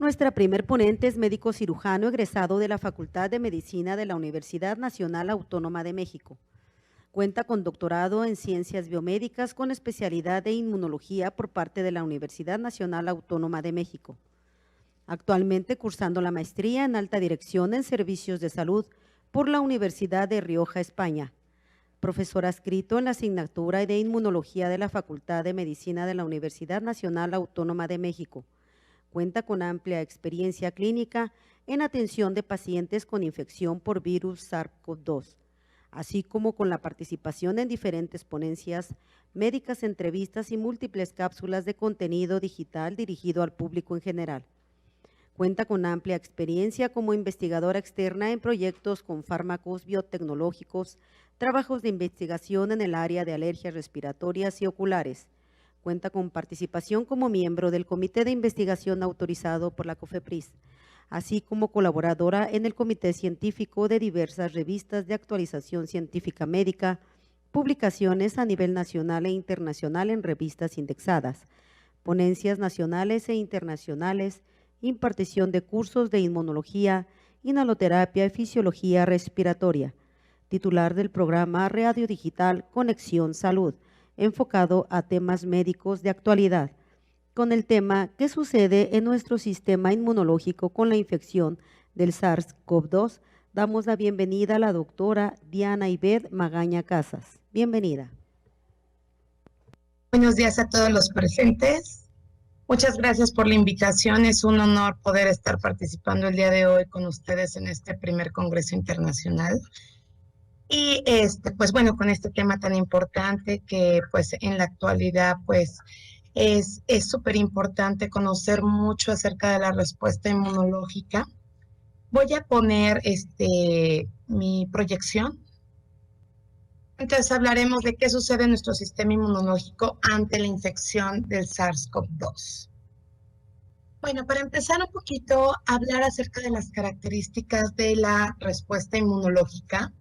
Nuestra primer ponente es médico cirujano egresado de la Facultad de Medicina de la Universidad Nacional Autónoma de México. Cuenta con doctorado en Ciencias Biomédicas con especialidad de Inmunología por parte de la Universidad Nacional Autónoma de México. Actualmente cursando la maestría en Alta Dirección en Servicios de Salud por la Universidad de Rioja, España. Profesor adscrito en la asignatura de Inmunología de la Facultad de Medicina de la Universidad Nacional Autónoma de México. Cuenta con amplia experiencia clínica en atención de pacientes con infección por virus SARS-CoV-2, así como con la participación en diferentes ponencias médicas, entrevistas y múltiples cápsulas de contenido digital dirigido al público en general. Cuenta con amplia experiencia como investigadora externa en proyectos con fármacos biotecnológicos, trabajos de investigación en el área de alergias respiratorias y oculares. Cuenta con participación como miembro del Comité de Investigación autorizado por la COFEPRIS, así como colaboradora en el Comité Científico de diversas revistas de actualización científica médica, publicaciones a nivel nacional e internacional en revistas indexadas, ponencias nacionales e internacionales, impartición de cursos de inmunología, inhaloterapia y fisiología respiratoria, titular del programa Radio Digital Conexión Salud, enfocado a temas médicos de actualidad, con el tema ¿qué sucede en nuestro sistema inmunológico con la infección del SARS-CoV-2? Damos la bienvenida a la doctora Diana Ivette Magaña Casas. Bienvenida. Buenos días a todos los presentes. Muchas gracias por la invitación. Es un honor poder estar participando el día de hoy con ustedes en este primer Congreso Internacional. Y pues bueno, con este tema tan importante que pues en la actualidad pues es súper importante conocer mucho acerca de la respuesta inmunológica. Voy a poner mi proyección. Entonces hablaremos de qué sucede en nuestro sistema inmunológico ante la infección del SARS-CoV-2. Bueno, para empezar un poquito a hablar acerca de las características de la respuesta inmunológica,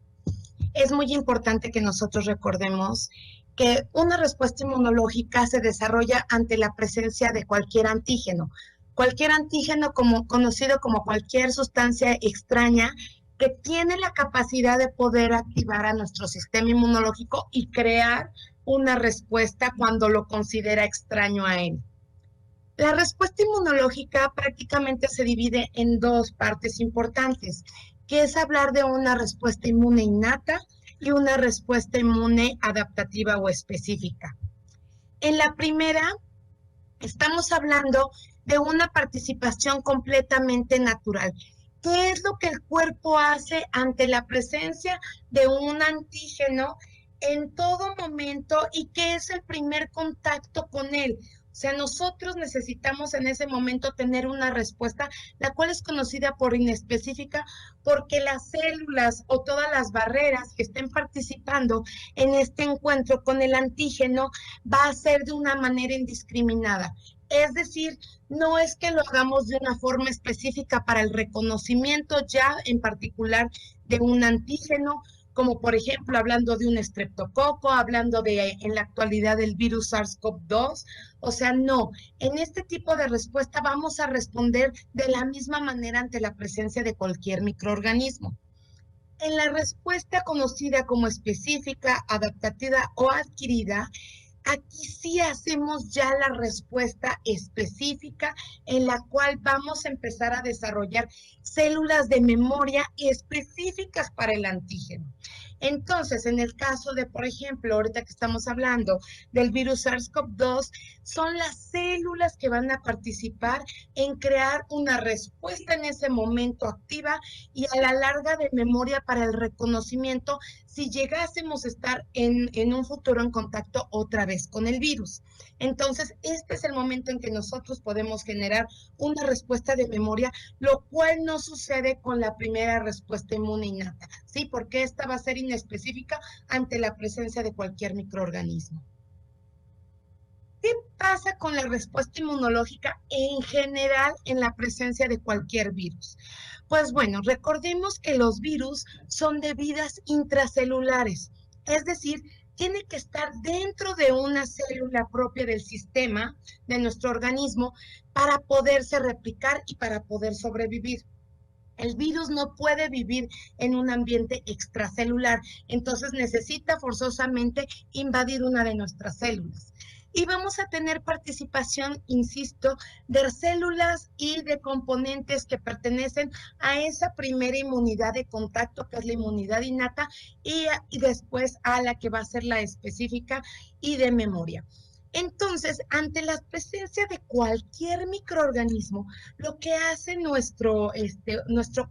es muy importante que nosotros recordemos que una respuesta inmunológica se desarrolla ante la presencia de cualquier antígeno. Cualquier antígeno conocido como cualquier sustancia extraña que tiene la capacidad de poder activar a nuestro sistema inmunológico y crear una respuesta cuando lo considera extraño a él. La respuesta inmunológica prácticamente se divide en dos partes importantes, que es hablar de una respuesta inmune innata y una respuesta inmune adaptativa o específica. En la primera, estamos hablando de una participación completamente natural. ¿Qué es lo que el cuerpo hace ante la presencia de un antígeno en todo momento y qué es el primer contacto con él? O sea, nosotros necesitamos en ese momento tener una respuesta, la cual es conocida por inespecífica, porque las células o todas las barreras que estén participando en este encuentro con el antígeno va a ser de una manera indiscriminada. Es decir, no es que lo hagamos de una forma específica para el reconocimiento ya en particular de un antígeno, como por ejemplo hablando de un estreptococo, hablando de en la actualidad del virus SARS-CoV-2, o sea, no, en este tipo de respuesta vamos a responder de la misma manera ante la presencia de cualquier microorganismo. En la respuesta conocida como específica, adaptativa o adquirida, aquí sí hacemos ya la respuesta específica en la cual vamos a empezar a desarrollar células de memoria específicas para el antígeno. Entonces, en el caso de, por ejemplo, ahorita que estamos hablando del virus SARS-CoV-2, son las células que van a participar en crear una respuesta en ese momento activa y a la larga de memoria para el reconocimiento si llegásemos a estar en un futuro en contacto otra vez con el virus. Entonces, este es el momento en que nosotros podemos generar una respuesta de memoria, lo cual no sucede con la primera respuesta inmune innata, ¿sí? Porque esta va a ser inespecífica ante la presencia de cualquier microorganismo. ¿Qué pasa con la respuesta inmunológica en general en la presencia de cualquier virus? Pues bueno, recordemos que los virus son de vidas intracelulares, es decir, tiene que estar dentro de una célula propia del sistema de nuestro organismo para poderse replicar y para poder sobrevivir. El virus no puede vivir en un ambiente extracelular, entonces necesita forzosamente invadir una de nuestras células. Y vamos a tener participación, insisto, de células y de componentes que pertenecen a esa primera inmunidad de contacto, que es la inmunidad innata, y después a la que va a ser la específica y de memoria. Entonces, ante la presencia de cualquier microorganismo, lo que hace nuestro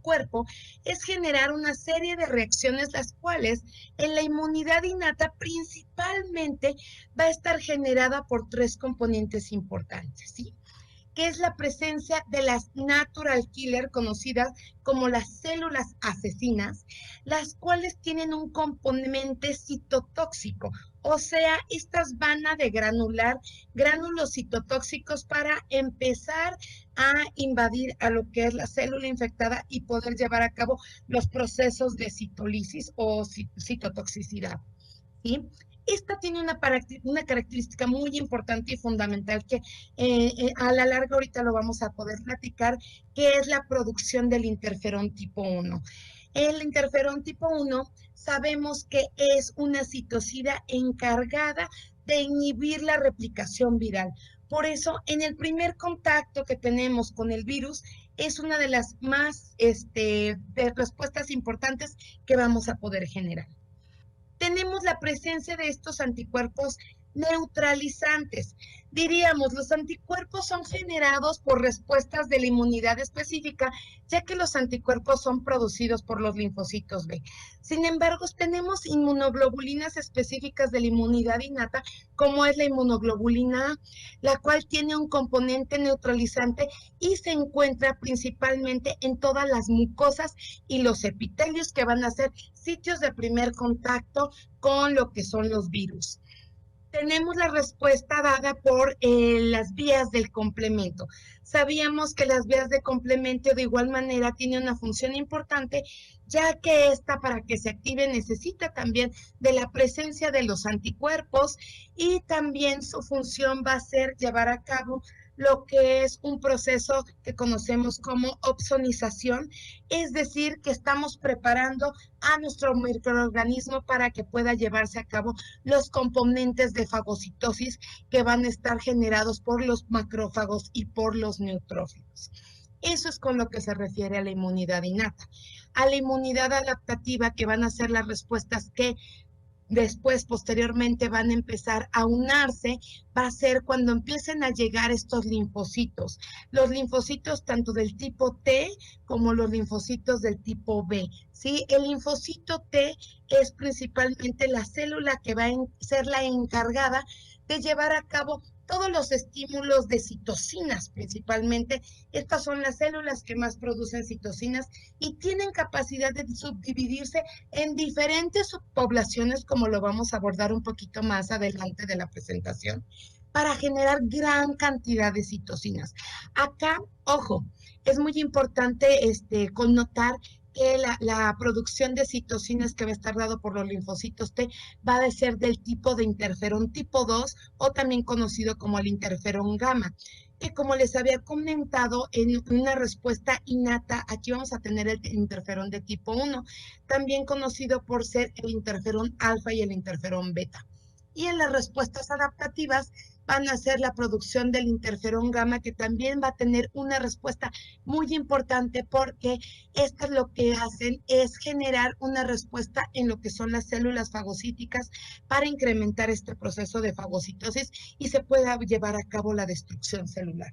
cuerpo es generar una serie de reacciones, las cuales en la inmunidad innata principalmente va a estar generada por tres componentes importantes, ¿sí? Que es la presencia de las natural killer, conocidas como las células asesinas, las cuales tienen un componente citotóxico, o sea, estas van a degranular gránulos citotóxicos para empezar a invadir a lo que es la célula infectada y poder llevar a cabo los procesos de citolisis o citotoxicidad, ¿sí? Esta tiene una característica muy importante y fundamental que a la larga ahorita lo vamos a poder platicar, que es la producción del interferón tipo 1. El interferón tipo 1 sabemos que es una citocida encargada de inhibir la replicación viral. Por eso, en el primer contacto que tenemos con el virus, es una de las más de respuestas importantes que vamos a poder generar. Tenemos la presencia de estos anticuerpos neutralizantes. Diríamos, los anticuerpos son generados por respuestas de la inmunidad específica, ya que los anticuerpos son producidos por los linfocitos B. Sin embargo, tenemos inmunoglobulinas específicas de la inmunidad innata, como es la inmunoglobulina A, la cual tiene un componente neutralizante y se encuentra principalmente en todas las mucosas y los epitelios, que van a ser sitios de primer contacto con lo que son los virus. Tenemos la respuesta dada por las vías del complemento. Sabíamos que las vías de complemento de igual manera tienen una función importante, ya que esta, para que se active, necesita también de la presencia de los anticuerpos, y también su función va a ser llevar a cabo lo que es un proceso que conocemos como opsonización, es decir, que estamos preparando a nuestro microorganismo para que pueda llevarse a cabo los componentes de fagocitosis que van a estar generados por los macrófagos y por los neutrófilos. Eso es con lo que se refiere a la inmunidad innata. A la inmunidad adaptativa, que van a ser las respuestas que después, posteriormente, van a empezar a unarse, va a ser cuando empiecen a llegar estos linfocitos. Los linfocitos tanto del tipo T como los linfocitos del tipo B, ¿sí? El linfocito T es principalmente la célula que va a ser la encargada de llevar a cabo todos los estímulos de citocinas principalmente. Estas son las células que más producen citocinas y tienen capacidad de subdividirse en diferentes subpoblaciones, como lo vamos a abordar un poquito más adelante de la presentación, para generar gran cantidad de citocinas. Acá, ojo, es muy importante connotar que la producción de citocinas que va a estar dado por los linfocitos T va a ser del tipo de interferón tipo 2, o también conocido como el interferón gamma, que, como les había comentado, en una respuesta innata, aquí vamos a tener el interferón de tipo 1, también conocido por ser el interferón alfa y el interferón beta. Y en las respuestas adaptativas van a ser la producción del interferón gamma, que también va a tener una respuesta muy importante, porque esto es lo que hacen es generar una respuesta en lo que son las células fagocíticas para incrementar este proceso de fagocitosis y se pueda llevar a cabo la destrucción celular.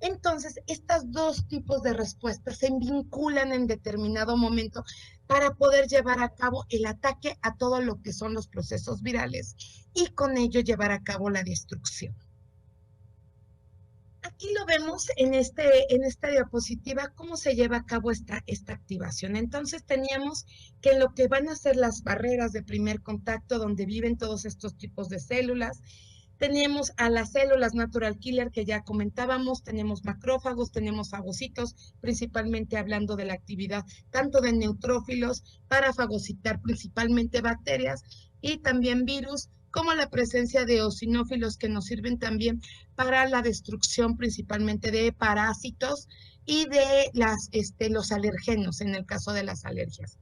Entonces, estos dos tipos de respuestas se vinculan en determinado momento para poder llevar a cabo el ataque a todo lo que son los procesos virales y con ello llevar a cabo la destrucción. Aquí lo vemos en esta diapositiva, cómo se lleva a cabo esta activación. Entonces, teníamos que en lo que van a ser las barreras de primer contacto, donde viven todos estos tipos de células, tenemos a las células natural killer que ya comentábamos, tenemos macrófagos, tenemos fagocitos, principalmente hablando de la actividad tanto de neutrófilos para fagocitar principalmente bacterias, y también virus, como la presencia de eosinófilos que nos sirven también para la destrucción principalmente de parásitos y de los alergenos en el caso de las alergias.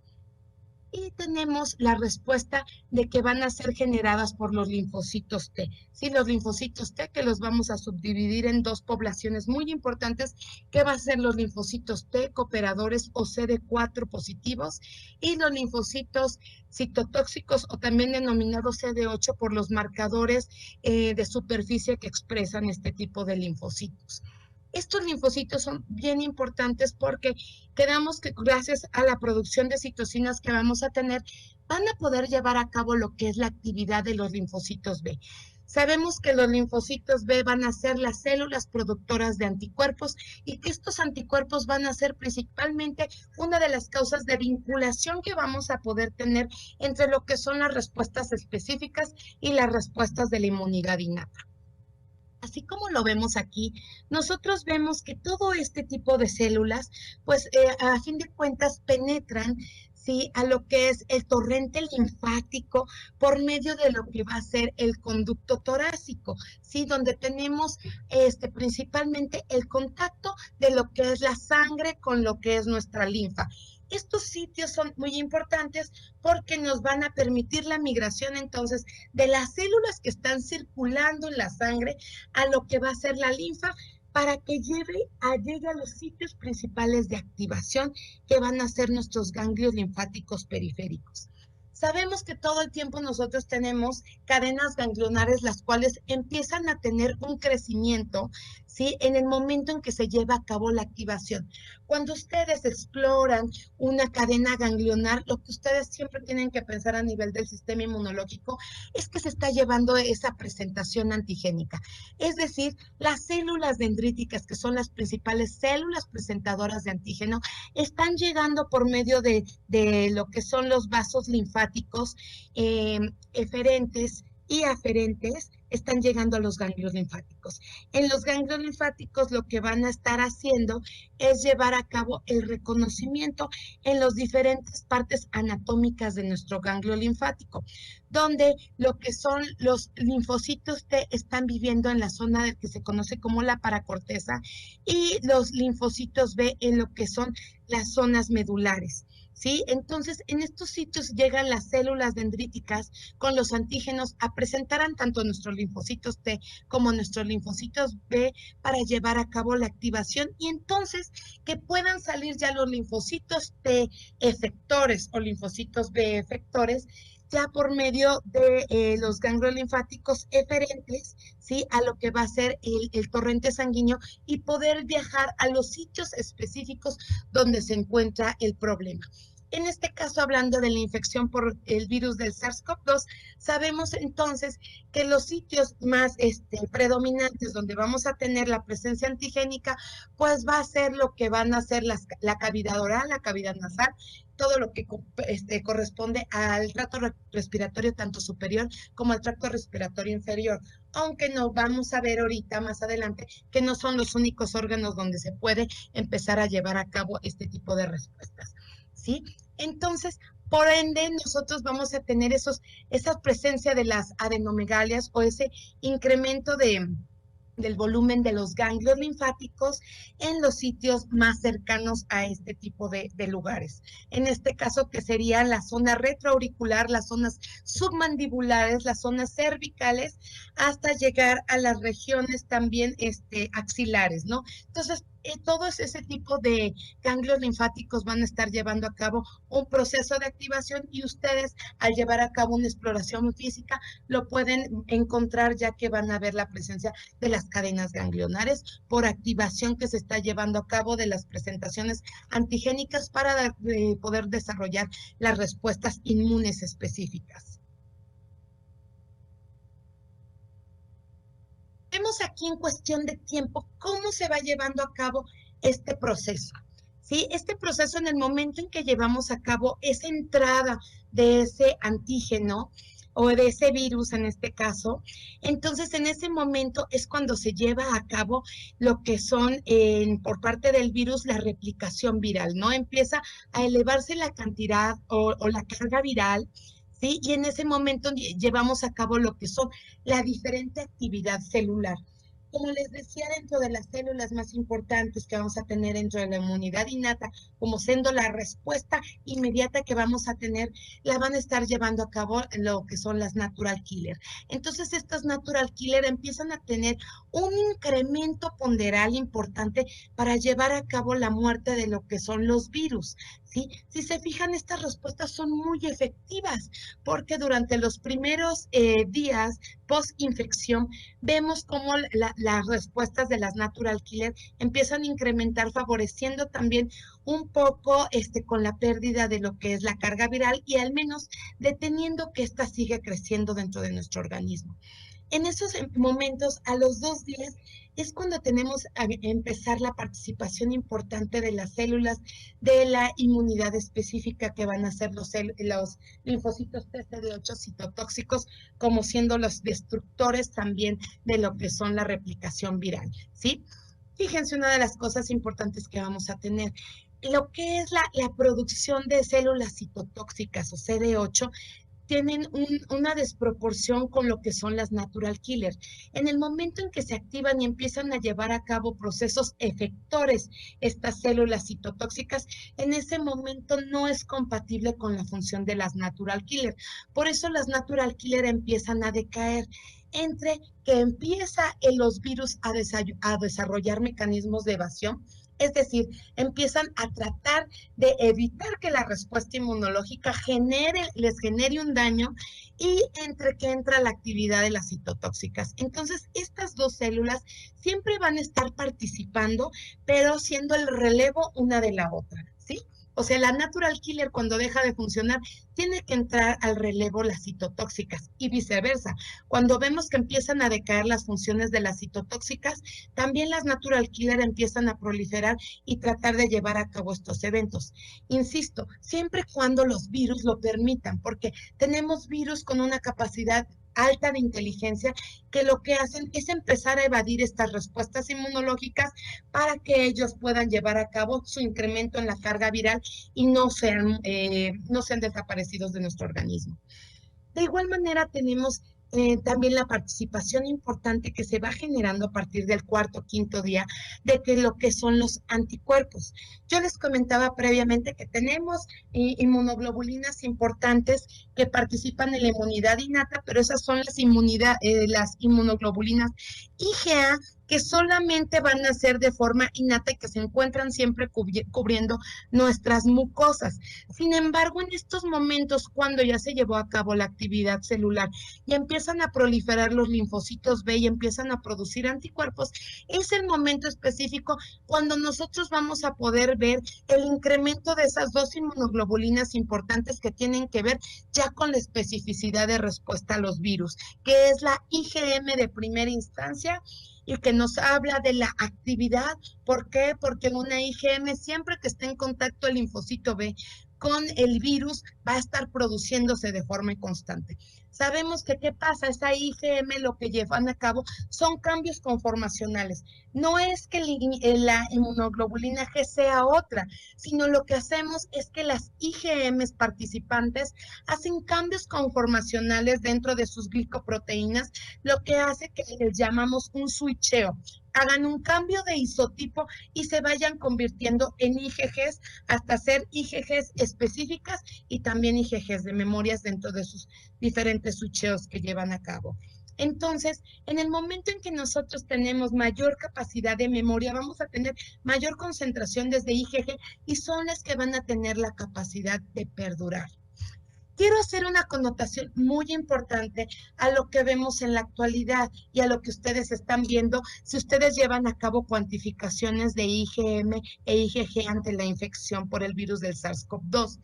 Y tenemos la respuesta de que van a ser generadas por los linfocitos T. Sí, los linfocitos T, que los vamos a subdividir en dos poblaciones muy importantes, que van a ser los linfocitos T cooperadores o CD4 positivos y los linfocitos citotóxicos o también denominados CD8 por los marcadores de superficie que expresan este tipo de linfocitos. Estos linfocitos son bien importantes porque quedamos que gracias a la producción de citocinas que vamos a tener, van a poder llevar a cabo lo que es la actividad de los linfocitos B. Sabemos que los linfocitos B van a ser las células productoras de anticuerpos y que estos anticuerpos van a ser principalmente una de las causas de vinculación que vamos a poder tener entre lo que son las respuestas específicas y las respuestas de la inmunidad innata. Así como lo vemos aquí, nosotros vemos que todo este tipo de células, pues a fin de cuentas penetran, ¿sí?, a lo que es el torrente linfático por medio de lo que va a ser el conducto torácico, ¿sí?, donde tenemos principalmente el contacto de lo que es la sangre con lo que es nuestra linfa. Estos sitios son muy importantes porque nos van a permitir la migración entonces de las células que están circulando en la sangre a lo que va a ser la linfa para que llegue a los sitios principales de activación que van a ser nuestros ganglios linfáticos periféricos. Sabemos que todo el tiempo nosotros tenemos cadenas ganglionares, las cuales empiezan a tener un crecimiento, ¿sí?, en el momento en que se lleva a cabo la activación. Cuando ustedes exploran una cadena ganglionar, lo que ustedes siempre tienen que pensar a nivel del sistema inmunológico es que se está llevando esa presentación antigénica. Es decir, las células dendríticas, que son las principales células presentadoras de antígeno, están llegando por medio de lo que son los vasos linfáticos eferentes y aferentes, están llegando a los ganglios linfáticos. En los ganglios linfáticos lo que van a estar haciendo es llevar a cabo el reconocimiento en las diferentes partes anatómicas de nuestro ganglio linfático, donde lo que son los linfocitos T están viviendo en la zona que se conoce como la paracorteza y los linfocitos B en lo que son las zonas medulares. ¿Sí? Entonces, en estos sitios llegan las células dendríticas con los antígenos a presentar tanto nuestros linfocitos T como nuestros linfocitos B para llevar a cabo la activación y entonces que puedan salir ya los linfocitos T efectores o linfocitos B efectores ya por medio de los ganglios linfáticos eferentes, ¿sí?, a lo que va a ser el torrente sanguíneo y poder viajar a los sitios específicos donde se encuentra el problema. En este caso, hablando de la infección por el virus del SARS-CoV-2, sabemos entonces que los sitios más predominantes donde vamos a tener la presencia antigénica, pues va a ser lo que van a ser la cavidad oral, la cavidad nasal, todo lo que corresponde al tracto respiratorio tanto superior como al tracto respiratorio inferior, aunque no vamos a ver ahorita más adelante que no son los únicos órganos donde se puede empezar a llevar a cabo este tipo de respuestas, ¿sí? Entonces, por ende, nosotros vamos a tener esa presencia de las adenomegalias o ese incremento del volumen de los ganglios linfáticos en los sitios más cercanos a este tipo de lugares. En este caso, que sería la zona retroauricular, las zonas submandibulares, las zonas cervicales, hasta llegar a las regiones también axilares, ¿no? Entonces, todos ese tipo de ganglios linfáticos van a estar llevando a cabo un proceso de activación y ustedes, al llevar a cabo una exploración física, lo pueden encontrar ya que van a ver la presencia de las cadenas ganglionares por activación que se está llevando a cabo de las presentaciones antigénicas para poder desarrollar las respuestas inmunes específicas. Vemos aquí en cuestión de tiempo cómo se va llevando a cabo este proceso. ¿Sí? Este proceso, en el momento en que llevamos a cabo esa entrada de ese antígeno o de ese virus en este caso, entonces en ese momento es cuando se lleva a cabo lo que son por parte del virus la replicación viral, ¿no? Empieza a elevarse la cantidad o la carga viral, ¿sí? Y en ese momento llevamos a cabo lo que son la diferente actividad celular. Como les decía, dentro de las células más importantes que vamos a tener dentro de la inmunidad innata, como siendo la respuesta inmediata que vamos a tener, la van a estar llevando a cabo lo que son las natural killer. Entonces, estas natural killer empiezan a tener un incremento ponderal importante para llevar a cabo la muerte de lo que son los virus, ¿sí? Si se fijan, estas respuestas son muy efectivas porque durante los primeros días post-infección vemos cómo las respuestas de las natural killer empiezan a incrementar, favoreciendo también un poco con la pérdida de lo que es la carga viral y al menos deteniendo que ésta siga creciendo dentro de nuestro organismo. En esos momentos, a los 2 días, es cuando tenemos a empezar la participación importante de las células de la inmunidad específica que van a ser los linfocitos TCD8 citotóxicos, como siendo los destructores también de lo que son la replicación viral, ¿sí? Fíjense, una de las cosas importantes que vamos a tener, lo que es la producción de células citotóxicas o CD8, tienen una desproporción con lo que son las natural killer. En el momento en que se activan y empiezan a llevar a cabo procesos efectores, estas células citotóxicas, en ese momento no es compatible con la función de las natural killer. Por eso las natural killer empiezan a decaer entre que empieza los virus a desarrollar mecanismos de evasión, es decir, empiezan a tratar de evitar que la respuesta inmunológica les genere un daño, y entre que entra la actividad de las citotóxicas. Entonces, estas dos células siempre van a estar participando, pero siendo el relevo una de la otra, ¿sí? O sea, la natural killer, cuando deja de funcionar, tiene que entrar al relevo las citotóxicas y viceversa. Cuando vemos que empiezan a decaer las funciones de las citotóxicas, también las natural killer empiezan a proliferar y tratar de llevar a cabo estos eventos. Insisto, siempre y cuando los virus lo permitan, porque tenemos virus con una capacidad alta de inteligencia que lo que hacen es empezar a evadir estas respuestas inmunológicas para que ellos puedan llevar a cabo su incremento en la carga viral y no sean desaparecidos de nuestro organismo. De igual manera, tenemos también la participación importante que se va generando a partir del cuarto o quinto día de que lo que son los anticuerpos. Yo les comentaba previamente que tenemos inmunoglobulinas importantes que participan en la inmunidad innata, pero esas son las inmunoglobulinas IgA, que solamente van a ser de forma innata y que se encuentran siempre cubriendo nuestras mucosas. Sin embargo, en estos momentos, cuando ya se llevó a cabo la actividad celular y empiezan a proliferar los linfocitos B y empiezan a producir anticuerpos, es el momento específico cuando nosotros vamos a poder ver el incremento de esas dos inmunoglobulinas importantes que tienen que ver ya con la especificidad de respuesta a los virus, que es la IgM de primera instancia y que nos habla de la actividad. ¿Por qué? Porque una IgM, siempre que esté en contacto el linfocito B con el virus, va a estar produciéndose de forma constante. Sabemos que ¿qué pasa? Esa IgM lo que llevan a cabo son cambios conformacionales. No es que la inmunoglobulina G sea otra, sino lo que hacemos es que las IgMs participantes hacen cambios conformacionales dentro de sus glicoproteínas, lo que hace que les llamamos un switcheo. Hagan un cambio de isotipo y se vayan convirtiendo en IgGs hasta ser IgGs específicas y también IgGs de memorias dentro de sus diferentes switcheos que llevan a cabo. Entonces, en el momento en que nosotros tenemos mayor capacidad de memoria, vamos a tener mayor concentración desde IgG y son las que van a tener la capacidad de perdurar. Quiero hacer una connotación muy importante a lo que vemos en la actualidad y a lo que ustedes están viendo si ustedes llevan a cabo cuantificaciones de IgM e IgG ante la infección por el virus del SARS-CoV-2.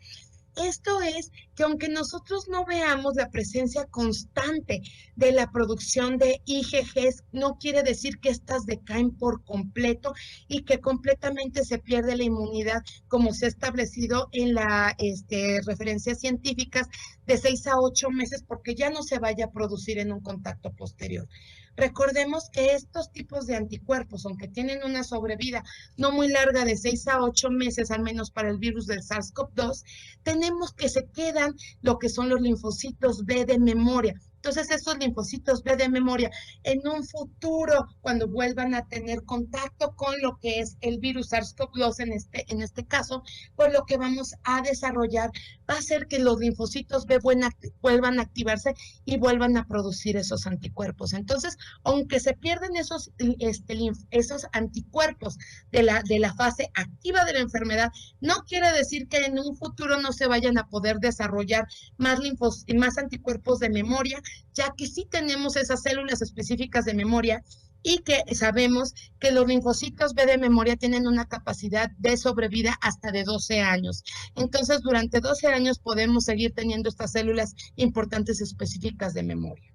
Esto es que aunque nosotros no veamos la presencia constante de la producción de IgGs, no quiere decir que estas decaen por completo y que completamente se pierde la inmunidad, como se ha establecido en las referencias científicas de 6 a 8 meses, porque ya no se vaya a producir en un contacto posterior. Recordemos que estos tipos de anticuerpos, aunque tienen una sobrevida no muy larga de 6 a 8 meses, al menos para el virus del SARS-CoV-2, tenemos que se quedan lo que son los linfocitos B de memoria. Entonces, esos linfocitos B de memoria, en un futuro, cuando vuelvan a tener contacto con lo que es el virus SARS-CoV-2 en este caso, pues lo que vamos a desarrollar va a ser que los linfocitos B vuelvan a activarse y vuelvan a producir esos anticuerpos. Entonces, aunque se pierden esos anticuerpos de la fase activa de la enfermedad, no quiere decir que en un futuro no se vayan a poder desarrollar más anticuerpos de memoria, ya que sí tenemos esas células específicas de memoria y que sabemos que los linfocitos B de memoria tienen una capacidad de sobrevida hasta de 12 años. Entonces, durante 12 años podemos seguir teniendo estas células importantes específicas de memoria.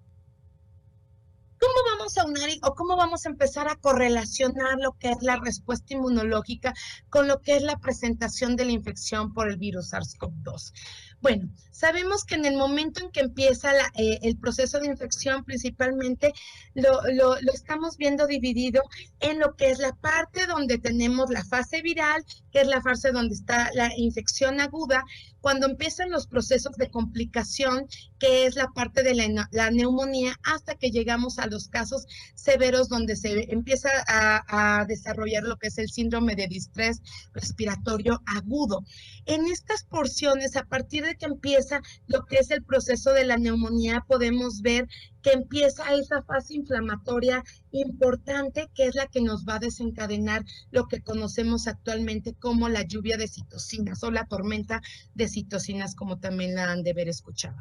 ¿Cómo vamos a unir o cómo vamos a empezar a correlacionar lo que es la respuesta inmunológica con lo que es la presentación de la infección por el virus SARS-CoV-2? Bueno, sabemos que en el momento en que empieza el proceso de infección, principalmente lo estamos viendo dividido en lo que es la parte donde tenemos la fase viral, que es la fase donde está la infección aguda, cuando empiezan los procesos de complicación, que es la parte de la neumonía, hasta que llegamos a los casos severos donde se empieza a desarrollar lo que es el síndrome de distrés respiratorio agudo. En estas porciones, a partir de que empieza lo que es el proceso de la neumonía, podemos ver que empieza esa fase inflamatoria importante, que es la que nos va a desencadenar lo que conocemos actualmente como la lluvia de citocinas o la tormenta de citocinas, como también la han de haber escuchado.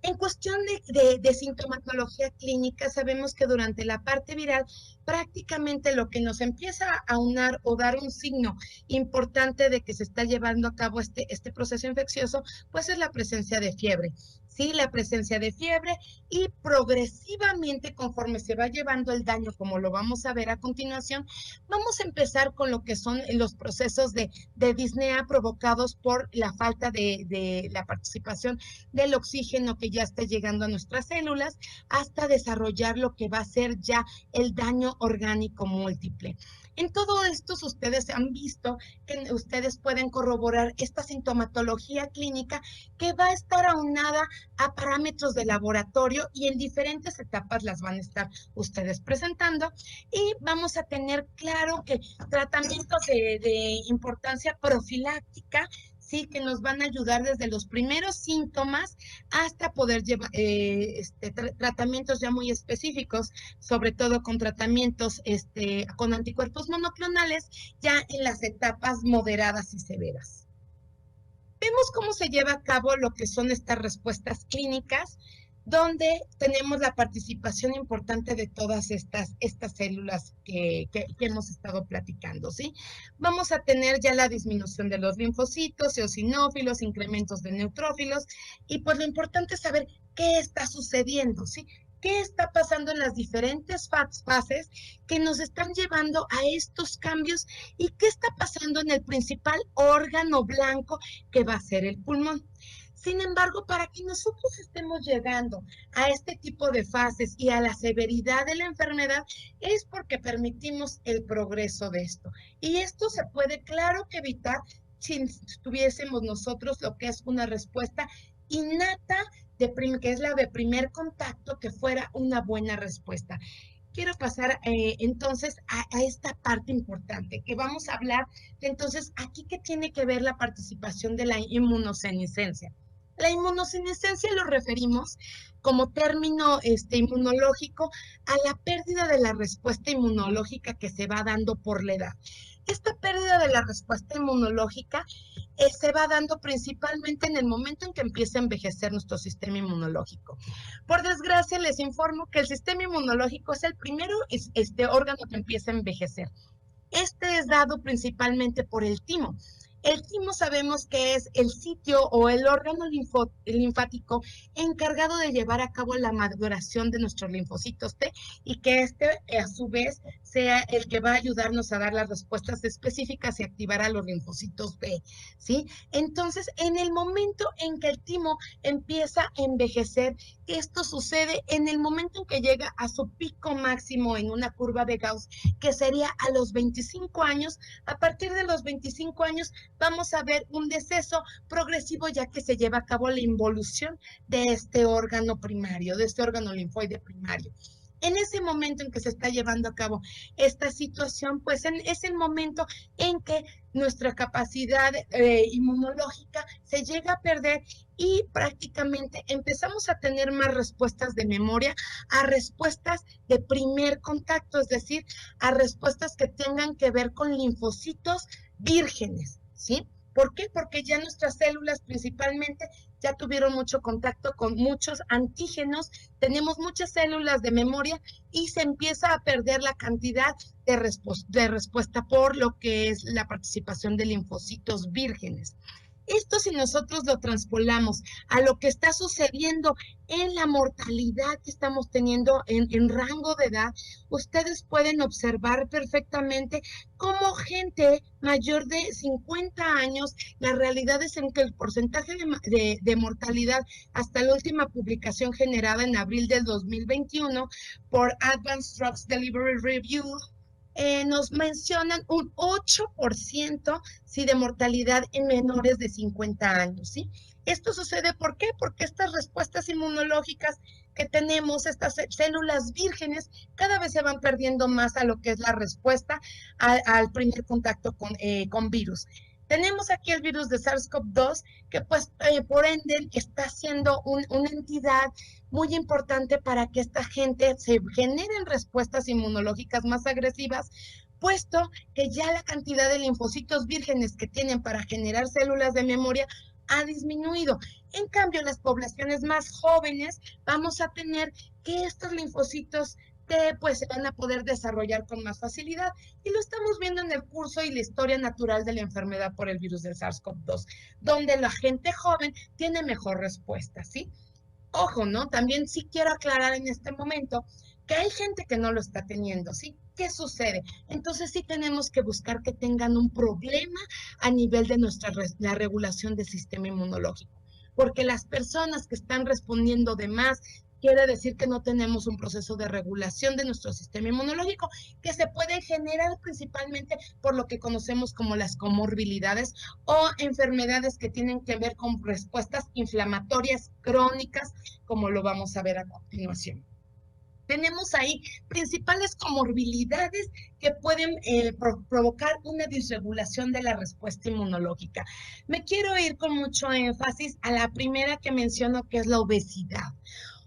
En cuestión de sintomatología clínica, sabemos que durante la parte viral, prácticamente lo que nos empieza a aunar o dar un signo importante de que se está llevando a cabo este proceso infeccioso, pues es la presencia de fiebre. Sí, la presencia de fiebre, y progresivamente, conforme se va llevando el daño, como lo vamos a ver a continuación, vamos a empezar con lo que son los procesos de disnea provocados por la falta de la participación del oxígeno que ya está llegando a nuestras células, hasta desarrollar lo que va a ser ya el daño orgánico múltiple. En todo esto, ustedes han visto que ustedes pueden corroborar esta sintomatología clínica, que va a estar aunada a parámetros de laboratorio, y en diferentes etapas las van a estar ustedes presentando, y vamos a tener claro que tratamientos de importancia profiláctica, sí, que nos van a ayudar desde los primeros síntomas hasta poder llevar tratamientos ya muy específicos, sobre todo con tratamientos con anticuerpos monoclonales, ya en las etapas moderadas y severas. Vemos cómo se lleva a cabo lo que son estas respuestas clínicas, donde tenemos la participación importante de todas estas células que hemos estado platicando, ¿sí? Vamos a tener ya la disminución de los linfocitos, eosinófilos, incrementos de neutrófilos, y pues lo importante es saber qué está sucediendo, ¿sí? ¿Qué está pasando en las diferentes fases que nos están llevando a estos cambios, y qué está pasando en el principal órgano blanco que va a ser el pulmón? Sin embargo, para que nosotros estemos llegando a este tipo de fases y a la severidad de la enfermedad, es porque permitimos el progreso de esto. Y esto se puede, claro que evitar, si tuviésemos nosotros lo que es una respuesta innata, que es la de primer contacto, que fuera una buena respuesta. Quiero pasar entonces a esta parte importante, que vamos a hablar de, entonces, aquí qué tiene que ver la participación de la inmunosenescencia. La inmunosenescencia lo referimos como término inmunológico a la pérdida de la respuesta inmunológica que se va dando por la edad. Esta pérdida de la respuesta inmunológica se va dando principalmente en el momento en que empieza a envejecer nuestro sistema inmunológico. Por desgracia, les informo que el sistema inmunológico es el primero órgano que empieza a envejecer. Este es dado principalmente por el timo. El timo sabemos que es el sitio o el órgano linfático encargado de llevar a cabo la maduración de nuestros linfocitos T y que a su vez sea el que va a ayudarnos a dar las respuestas específicas y activar a los linfocitos B, ¿sí? Entonces, en el momento en que el timo empieza a envejecer, esto sucede en el momento en que llega a su pico máximo en una curva de Gauss, que sería a los 25 años. A partir de los 25 años vamos a ver un deceso progresivo, ya que se lleva a cabo la involución de este órgano primario, de este órgano linfoide primario. En ese momento en que se está llevando a cabo esta situación, pues es el momento en que nuestra capacidad inmunológica se llega a perder y prácticamente empezamos a tener más respuestas de memoria a respuestas de primer contacto, es decir, a respuestas que tengan que ver con linfocitos vírgenes, ¿sí? ¿Por qué? Porque ya nuestras células principalmente ya tuvieron mucho contacto con muchos antígenos, tenemos muchas células de memoria y se empieza a perder la cantidad de respuesta por lo que es la participación de linfocitos vírgenes. Esto, si nosotros lo transpolamos a lo que está sucediendo en la mortalidad que estamos teniendo en rango de edad, ustedes pueden observar perfectamente cómo gente mayor de 50 años, la realidad es en que el porcentaje de mortalidad hasta la última publicación generada en abril del 2021 por Advanced Drugs Delivery Review, nos mencionan un 8%, ¿sí?, de mortalidad en menores de 50 años, ¿sí? Esto sucede, ¿por qué? Porque estas respuestas inmunológicas que tenemos, estas células vírgenes, cada vez se van perdiendo más a lo que es la respuesta al primer contacto con virus. Tenemos aquí el virus de SARS-CoV-2, que pues por ende está siendo una entidad muy importante para que esta gente se generen respuestas inmunológicas más agresivas, puesto que ya la cantidad de linfocitos vírgenes que tienen para generar células de memoria ha disminuido. En cambio, en las poblaciones más jóvenes vamos a tener que estos linfocitos T pues se van a poder desarrollar con más facilidad, y lo estamos viendo en el curso y la historia natural de la enfermedad por el virus del SARS-CoV-2, donde la gente joven tiene mejor respuesta, ¿sí? Ojo, ¿no? También sí quiero aclarar en este momento que hay gente que no lo está teniendo, ¿sí? ¿Qué sucede? Entonces sí tenemos que buscar que tengan un problema a nivel de la regulación del sistema inmunológico, porque las personas que están respondiendo de más, quiere decir que no tenemos un proceso de regulación de nuestro sistema inmunológico, que se puede generar principalmente por lo que conocemos como las comorbilidades o enfermedades que tienen que ver con respuestas inflamatorias crónicas, como lo vamos a ver a continuación. Tenemos ahí principales comorbilidades que pueden provocar una disregulación de la respuesta inmunológica. Me quiero ir con mucho énfasis a la primera que menciono, que es la obesidad.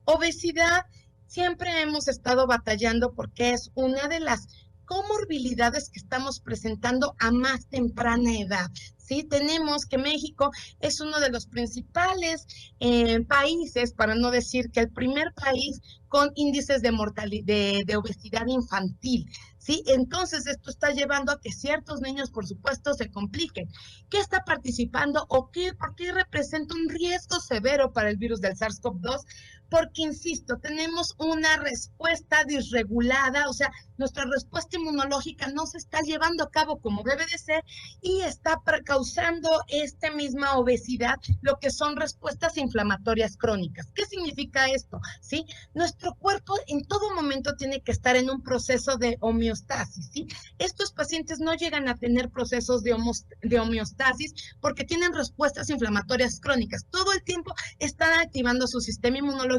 Obesidad, siempre hemos estado batallando porque es una de las comorbilidades que estamos presentando a más temprana edad, ¿sí? Tenemos que México es uno de los principales países, para no decir que el primer país con índices de mortalidad, de obesidad infantil, ¿sí? Entonces esto está llevando a que ciertos niños, por supuesto, se compliquen. ¿Qué está participando o por qué representa un riesgo severo para el virus del SARS-CoV-2? Porque, insisto, tenemos una respuesta disregulada, o sea, nuestra respuesta inmunológica no se está llevando a cabo como debe de ser y está causando esta misma obesidad, lo que son respuestas inflamatorias crónicas. ¿Qué significa esto? ¿Sí? Nuestro cuerpo en todo momento tiene que estar en un proceso de homeostasis, ¿sí? Estos pacientes no llegan a tener procesos de homeostasis porque tienen respuestas inflamatorias crónicas. Todo el tiempo están activando su sistema inmunológico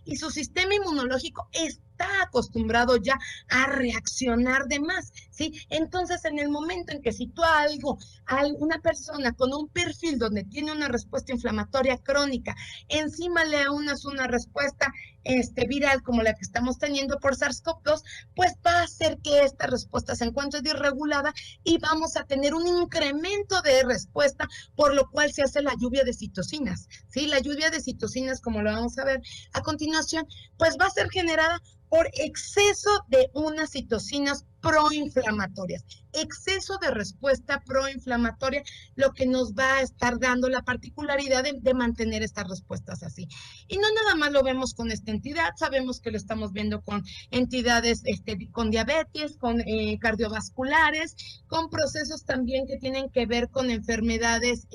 y su sistema inmunológico está acostumbrado ya a reaccionar de más, ¿sí? Entonces, en el momento en que si tú a una persona con un perfil donde tiene una respuesta inflamatoria crónica, encima le aunas una respuesta viral como la que estamos teniendo por SARS-CoV-2, pues va a hacer que esta respuesta se encuentre desregulada y vamos a tener un incremento de respuesta, por lo cual se hace la lluvia de citocinas, ¿sí? La lluvia de citocinas, como lo vamos a ver a continuación, pues va a ser generada por exceso de unas citocinas proinflamatorias, exceso de respuesta proinflamatoria, lo que nos va a estar dando la particularidad de mantener estas respuestas así. Y no nada más lo vemos con esta entidad, sabemos que lo estamos viendo con entidades con diabetes, con cardiovasculares, con procesos también que tienen que ver con enfermedades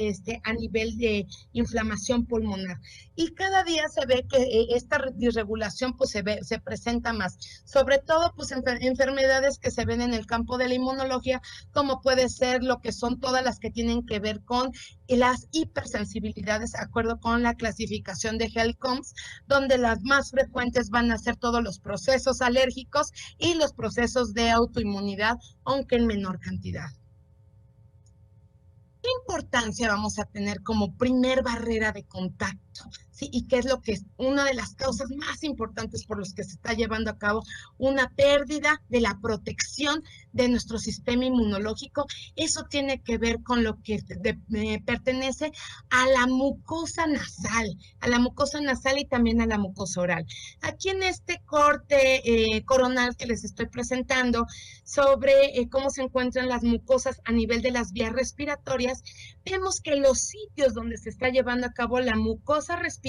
a nivel de inflamación pulmonar. Y cada día se ve que esta disregulación pues se presenta más, sobre todo pues enfermedades que se ven en el campo de la inmunología, como puede ser lo que son todas las que tienen que ver con las hipersensibilidades, de acuerdo con la clasificación de HELCOMS, donde las más frecuentes van a ser todos los procesos alérgicos y los procesos de autoinmunidad, aunque en menor cantidad. ¿Qué importancia vamos a tener como primer barrera de contacto? ¿Sí? Y qué es lo que es una de las causas más importantes por las que se está llevando a cabo una pérdida de la protección de nuestro sistema inmunológico. Eso tiene que ver con lo que pertenece a la mucosa nasal y también a la mucosa oral. Aquí en este corte coronal que les estoy presentando sobre cómo se encuentran las mucosas a nivel de las vías respiratorias, vemos que los sitios donde se está llevando a cabo la mucosa respiratoria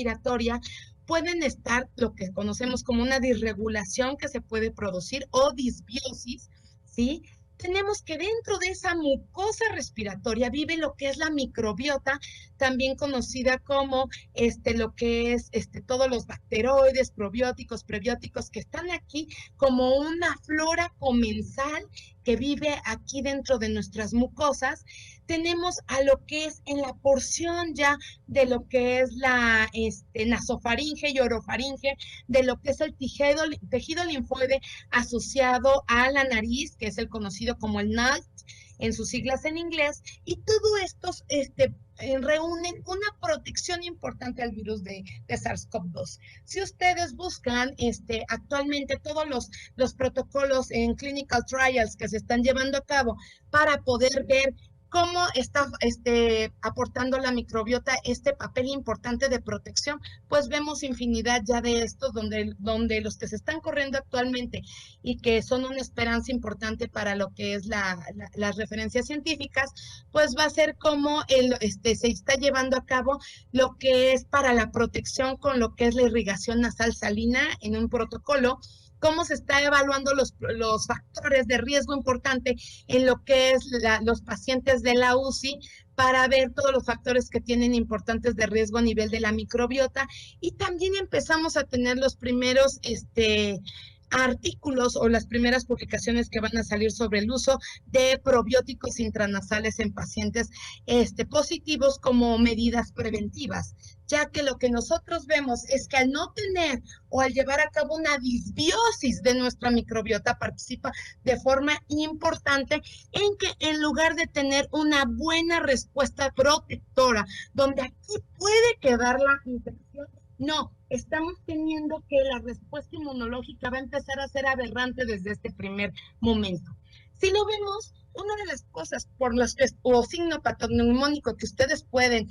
pueden estar lo que conocemos como una disregulación que se puede producir o disbiosis, ¿sí? Tenemos que dentro de esa mucosa respiratoria vive lo que es la microbiota, también conocida como lo que es todos los bacteroides, probióticos, prebióticos que están aquí como una flora comensal que vive aquí dentro de nuestras mucosas. Tenemos a lo que es en la porción ya de lo que es la nasofaringe y orofaringe, de lo que es el tejido linfoide asociado a la nariz, que es el conocido como el NALT, en sus siglas en inglés, y todo esto reúnen una protección importante al virus de SARS-CoV-2. Si ustedes buscan actualmente todos los protocolos en clinical trials que se están llevando a cabo para poder ver cómo está aportando la microbiota este papel importante de protección, pues vemos infinidad ya de estos donde los que se están corriendo actualmente y que son una esperanza importante para lo que es las referencias científicas, pues va a ser como se está llevando a cabo lo que es para la protección con lo que es la irrigación nasal salina en un protocolo, cómo se está evaluando los factores de riesgo importante en lo que es los pacientes de la UCI para ver todos los factores que tienen importantes de riesgo a nivel de la microbiota, y también empezamos a tener los primeros artículos o las primeras publicaciones que van a salir sobre el uso de probióticos intranasales en pacientes positivos como medidas preventivas, ya que lo que nosotros vemos es que al no tener o al llevar a cabo una disbiosis de nuestra microbiota participa de forma importante en que en lugar de tener una buena respuesta protectora, donde aquí puede quedar la infección, no, estamos teniendo que la respuesta inmunológica va a empezar a ser aberrante desde este primer momento. Si lo vemos, una de las cosas por las que, o signo patognomónico que ustedes pueden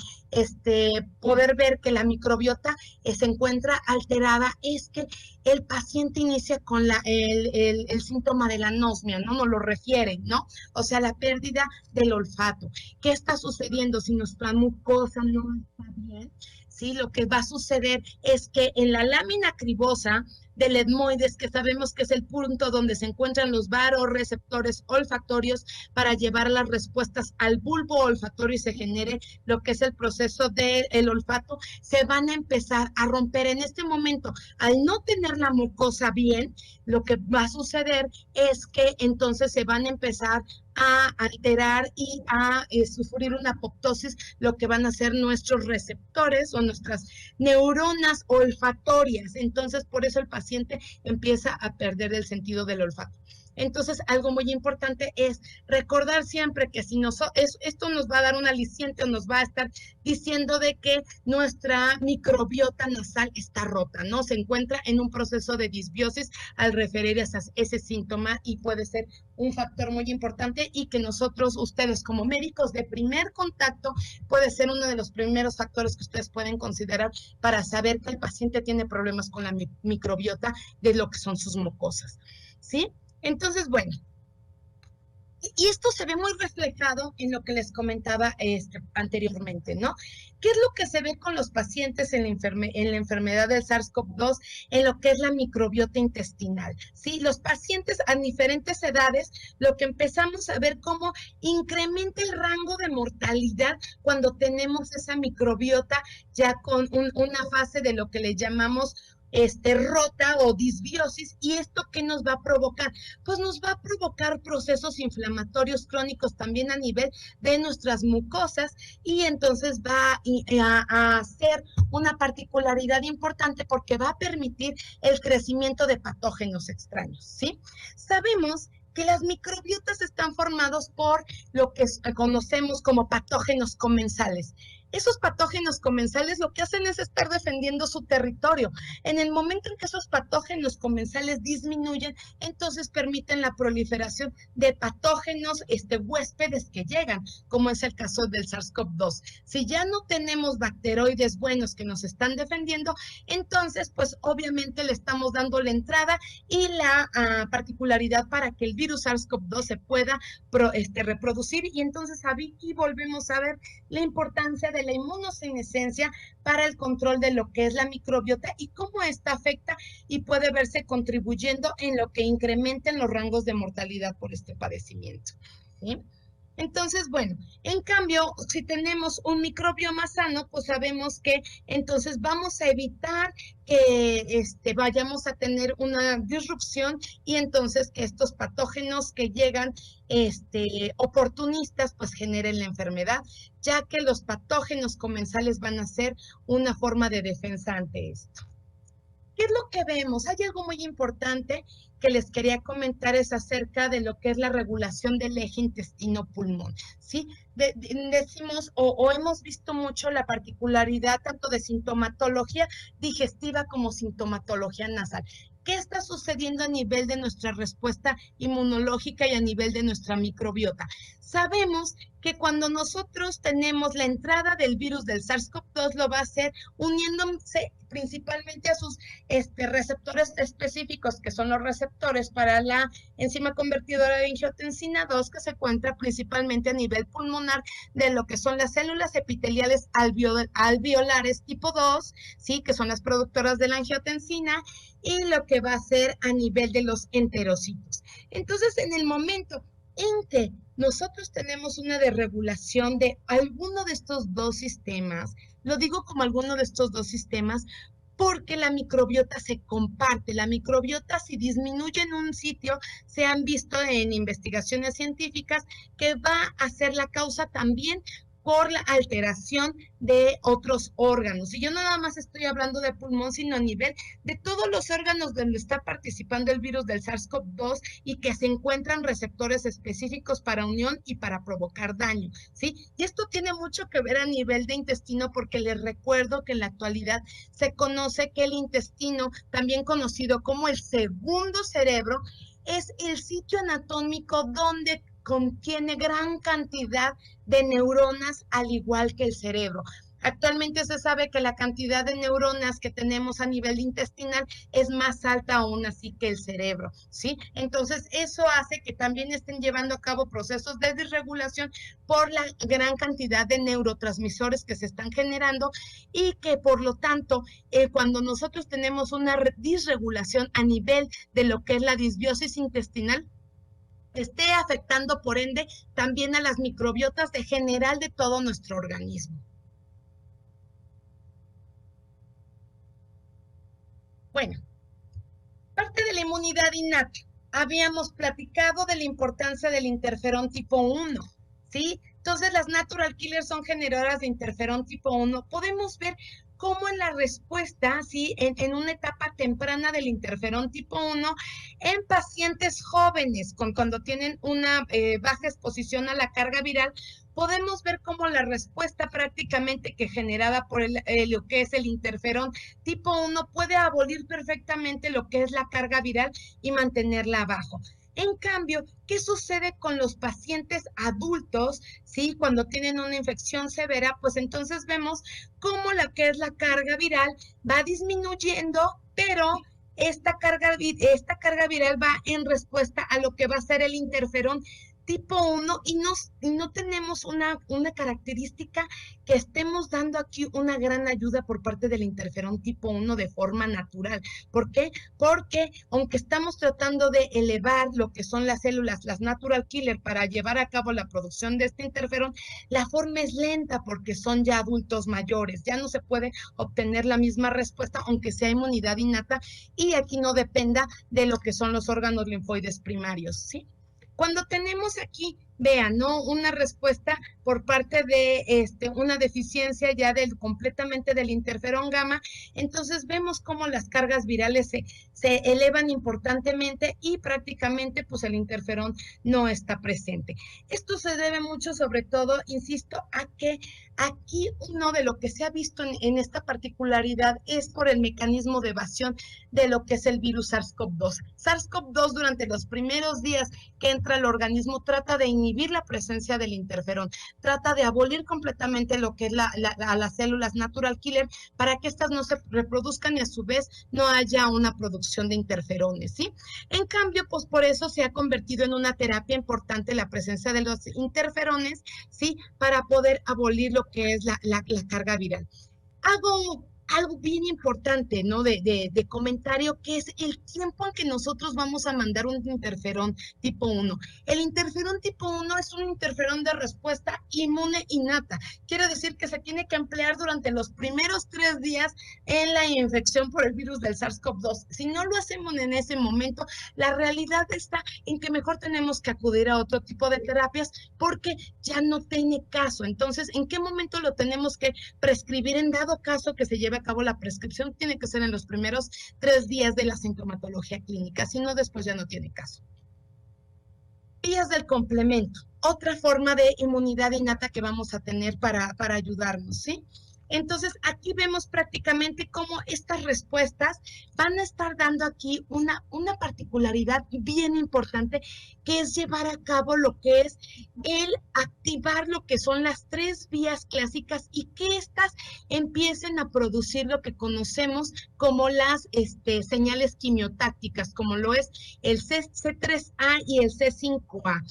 poder ver que la microbiota se encuentra alterada es que el paciente inicia con el síntoma de la anosmia, ¿no? Nos lo refieren, ¿no? O sea, la pérdida del olfato. ¿Qué está sucediendo si nuestra mucosa no está bien? Sí, lo que va a suceder es que en la lámina cribosa del etmoides, que sabemos que es el punto donde se encuentran los varoreceptores olfatorios para llevar las respuestas al bulbo olfatorio y se genere lo que es el proceso del olfato, se van a empezar a romper en este momento. Al no tener la mucosa bien, lo que va a suceder es que entonces se van a empezar a alterar y a sufrir una apoptosis, lo que van a ser nuestros receptores o nuestras neuronas olfatorias. Entonces, por eso el paciente empieza a perder el sentido del olfato. Entonces, algo muy importante es recordar siempre que si esto nos va a dar un aliciente o nos va a estar diciendo de que nuestra microbiota nasal está rota, ¿no? Se encuentra en un proceso de disbiosis al referir a ese síntoma y puede ser un factor muy importante y que nosotros, ustedes como médicos de primer contacto, puede ser uno de los primeros factores que ustedes pueden considerar para saber que el paciente tiene problemas con la microbiota de lo que son sus mucosas, ¿sí? Entonces, bueno, y esto se ve muy reflejado en lo que les comentaba anteriormente, ¿no? ¿Qué es lo que se ve con los pacientes en la enfermedad del SARS-CoV-2 en lo que es la microbiota intestinal? Sí, los pacientes a diferentes edades, lo que empezamos a ver cómo incrementa el rango de mortalidad cuando tenemos esa microbiota ya con una fase de lo que le llamamos rota o disbiosis. ¿Y esto qué nos va a provocar? Pues nos va a provocar procesos inflamatorios crónicos también a nivel de nuestras mucosas y entonces va a ser una particularidad importante porque va a permitir el crecimiento de patógenos extraños, ¿sí? Sabemos que las microbiotas están formados por lo que conocemos como patógenos comensales. Esos patógenos comensales lo que hacen es estar defendiendo su territorio. En el momento en que esos patógenos comensales disminuyen, entonces permiten la proliferación de patógenos huéspedes que llegan, como es el caso del SARS-CoV-2. Si ya no tenemos bacteroides buenos que nos están defendiendo, entonces pues obviamente le estamos dando la entrada y la particularidad para que el virus SARS-CoV-2 se pueda reproducir y entonces aquí volvemos a ver la importancia de la inmunosenescencia para el control de lo que es la microbiota y cómo esta afecta y puede verse contribuyendo en lo que incrementen los rangos de mortalidad por este padecimiento, ¿sí? Entonces, bueno, en cambio, si tenemos un microbioma sano, pues sabemos que entonces vamos a evitar que vayamos a tener una disrupción y entonces que estos patógenos que llegan oportunistas pues generen la enfermedad, ya que los patógenos comensales van a ser una forma de defensa ante esto. ¿Qué es lo que vemos? Hay algo muy importante que les quería comentar, es acerca de lo que es la regulación del eje intestino-pulmón, ¿sí? Decimos o hemos visto mucho la particularidad tanto de sintomatología digestiva como sintomatología nasal. ¿Qué está sucediendo a nivel de nuestra respuesta inmunológica y a nivel de nuestra microbiota? Sabemos que cuando nosotros tenemos la entrada del virus del SARS-CoV-2 lo va a hacer uniéndose principalmente a sus receptores específicos, que son los receptores para la enzima convertidora de angiotensina 2, que se encuentra principalmente a nivel pulmonar de lo que son las células epiteliales alveolares tipo 2, ¿sí? Que son las productoras de la angiotensina, y lo que va a ser a nivel de los enterocitos. Entonces, en el momento en que nosotros tenemos una desregulación de alguno de estos dos sistemas, lo digo como alguno de estos dos sistemas, porque la microbiota se comparte. La microbiota, si disminuye en un sitio, se han visto en investigaciones científicas que va a ser la causa también por la alteración de otros órganos. Y yo no nada más estoy hablando de pulmón, sino a nivel de todos los órganos donde está participando el virus del SARS-CoV-2 y que se encuentran receptores específicos para unión y para provocar daño, ¿sí? Y esto tiene mucho que ver a nivel de intestino, porque les recuerdo que en la actualidad se conoce que el intestino, también conocido como el segundo cerebro, es el sitio anatómico donde contiene gran cantidad de neuronas, al igual que el cerebro. Actualmente se sabe que la cantidad de neuronas que tenemos a nivel intestinal es más alta aún así que el cerebro, ¿sí? Entonces, eso hace que también estén llevando a cabo procesos de disregulación por la gran cantidad de neurotransmisores que se están generando y que, por lo tanto, cuando nosotros tenemos una disregulación a nivel de lo que es la disbiosis intestinal, esté afectando, por ende, también a las microbiotas de general de todo nuestro organismo. Bueno, parte de la inmunidad innata. Habíamos platicado de la importancia del interferón tipo 1, ¿sí? Entonces, las natural killers son generadoras de interferón tipo 1. Podemos ver cómo en la respuesta, ¿sí? En una etapa temprana del interferón tipo 1, en pacientes jóvenes, cuando tienen una baja exposición a la carga viral, podemos ver cómo la respuesta prácticamente que generada por lo que es el interferón tipo 1 puede abolir perfectamente lo que es la carga viral y mantenerla abajo. En cambio, ¿qué sucede con los pacientes adultos? ¿Sí? Cuando tienen una infección severa, pues entonces vemos cómo la que es la carga viral va disminuyendo, pero esta carga viral va en respuesta a lo que va a ser el interferón tipo 1 y no tenemos una característica que estemos dando aquí una gran ayuda por parte del interferón tipo 1 de forma natural. ¿Por qué? Porque aunque estamos tratando de elevar lo que son las células, las natural killer, para llevar a cabo la producción de este interferón, la forma es lenta porque son ya adultos mayores, ya no se puede obtener la misma respuesta aunque sea inmunidad innata y aquí no dependa de lo que son los órganos linfoides primarios, ¿sí? Cuando tenemos aquí, vean, ¿no? Una respuesta por parte de una deficiencia ya completamente del interferón gamma, entonces vemos cómo las cargas virales se elevan importantemente y prácticamente pues el interferón no está presente. Esto se debe mucho, sobre todo, insisto, a que aquí uno de lo que se ha visto en esta particularidad es por el mecanismo de evasión de lo que es el virus SARS-CoV-2. SARS-CoV-2 durante los primeros días que entra al organismo trata de inhibir la presencia del interferón, trata de abolir completamente lo que es a las células natural killer para que éstas no se reproduzcan y a su vez no haya una producción de interferones, ¿sí? En cambio, pues por eso se ha convertido en una terapia importante la presencia de los interferones, ¿sí? Para poder abolir lo que es la carga viral. Algo bien importante, ¿no? De comentario, que es el tiempo en que nosotros vamos a mandar un interferón tipo 1. El interferón tipo 1 es un interferón de respuesta inmune innata. Quiere decir que se tiene que emplear durante los primeros 3 días en la infección por el virus del SARS-CoV-2. Si no lo hacemos en ese momento, la realidad está en que mejor tenemos que acudir a otro tipo de terapias porque ya no tiene caso. Entonces, ¿en qué momento lo tenemos que prescribir en dado caso que se lleve a cabo la prescripción? Tiene que ser en los primeros 3 días de la sintomatología clínica, si no, después ya no tiene caso. Vías del complemento, otra forma de inmunidad innata que vamos a tener para ayudarnos, ¿sí? Entonces, aquí vemos prácticamente cómo estas respuestas van a estar dando aquí una particularidad bien importante, que es llevar a cabo lo que es el activar lo que son las 3 vías clásicas y que estas empiecen a producir lo que conocemos como las señales quimiotácticas, como lo es el C3A y el C5A.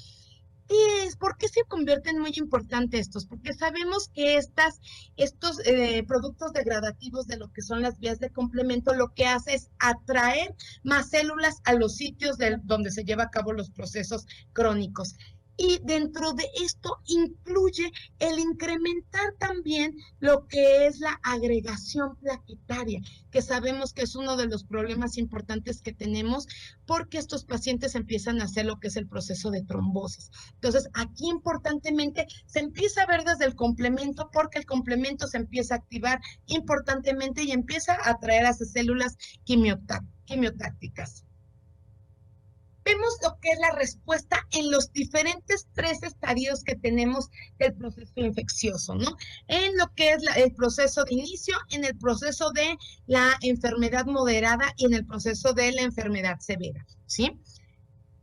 ¿Por qué se convierten muy importantes estos? Porque sabemos que estos productos degradativos de lo que son las vías de complemento lo que hace es atraer más células a los sitios donde se lleva a cabo los procesos crónicos. Y dentro de esto incluye el incrementar también lo que es la agregación plaquetaria, que sabemos que es uno de los problemas importantes que tenemos porque estos pacientes empiezan a hacer lo que es el proceso de trombosis. Entonces, aquí importantemente se empieza a ver desde el complemento porque el complemento se empieza a activar importantemente y empieza a atraer a esas células quimiotácticas. Vemos lo que es la respuesta en los diferentes 3 estadios que tenemos del proceso infeccioso, ¿no? En lo que es el proceso de inicio, en el proceso de la enfermedad moderada y en el proceso de la enfermedad severa, ¿sí?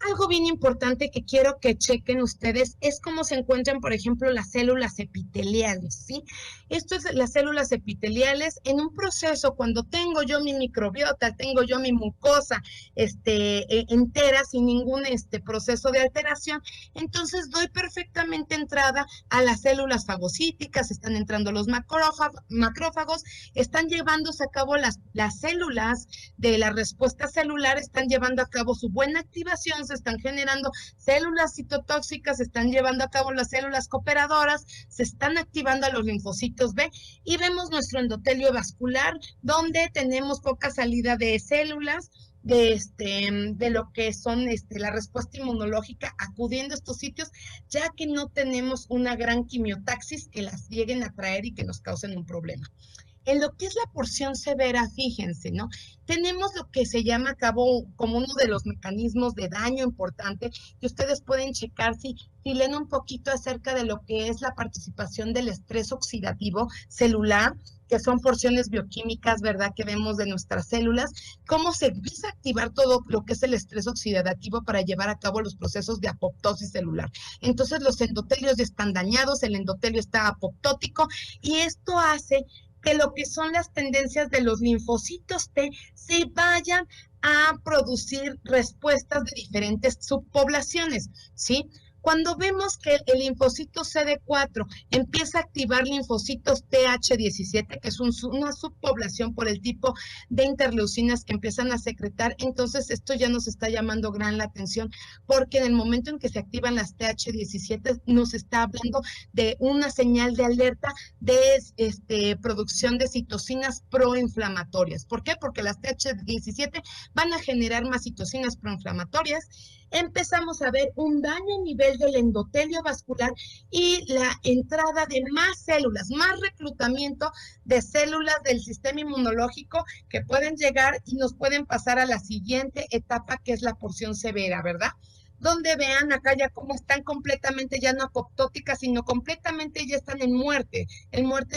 Algo bien importante que quiero que chequen ustedes es cómo se encuentran, por ejemplo, las células epiteliales, ¿sí? Esto es las células epiteliales en un proceso cuando tengo yo mi microbiota, tengo yo mi mucosa entera sin ningún proceso de alteración, entonces doy perfectamente entrada a las células fagocíticas, están entrando los macrófagos, están llevándose a cabo las células de la respuesta celular, están llevando a cabo su buena activación, se están generando células citotóxicas, se están llevando a cabo las células cooperadoras, se están activando a los linfocitos B y vemos nuestro endotelio vascular donde tenemos poca salida de células de lo que son la respuesta inmunológica acudiendo a estos sitios, ya que no tenemos una gran quimiotaxis que las lleguen a traer y que nos causen un problema. En lo que es la porción severa, fíjense, ¿no? Tenemos lo que se llama a cabo como uno de los mecanismos de daño importante, que ustedes pueden checar si leen un poquito acerca de lo que es la participación del estrés oxidativo celular, que son porciones bioquímicas, ¿verdad?, que vemos de nuestras células, cómo se empieza a activar todo lo que es el estrés oxidativo para llevar a cabo los procesos de apoptosis celular. Entonces los endotelios ya están dañados, el endotelio está apoptótico, y esto hace que lo que son las tendencias de los linfocitos T se vayan a producir respuestas de diferentes subpoblaciones, ¿sí? Cuando vemos que el linfocito CD4 empieza a activar linfocitos TH17, que es una subpoblación por el tipo de interleucinas que empiezan a secretar, entonces esto ya nos está llamando gran la atención, porque en el momento en que se activan las TH17 nos está hablando de una señal de alerta de producción de citocinas proinflamatorias. ¿Por qué? Porque las TH17 van a generar más citocinas proinflamatorias. Empezamos a ver un daño a nivel del endotelio vascular y la entrada de más células, más reclutamiento de células del sistema inmunológico que pueden llegar y nos pueden pasar a la siguiente etapa, que es la porción severa, ¿verdad? Donde vean acá ya cómo están completamente ya no apoptóticas, sino completamente ya están en muerte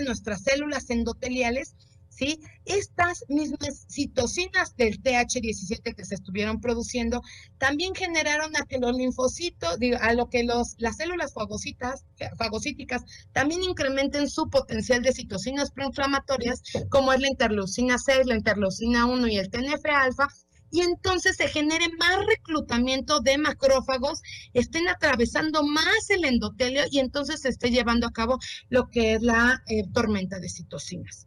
nuestras células endoteliales, ¿sí? Estas mismas citocinas del TH17 que se estuvieron produciendo también generaron a que los linfocitos, a lo que las células fagocíticas también incrementen su potencial de citocinas proinflamatorias, como es la interleucina 6, la interleucina 1 y el TNF-alfa, y entonces se genere más reclutamiento de macrófagos, estén atravesando más el endotelio y entonces se esté llevando a cabo lo que es la tormenta de citocinas.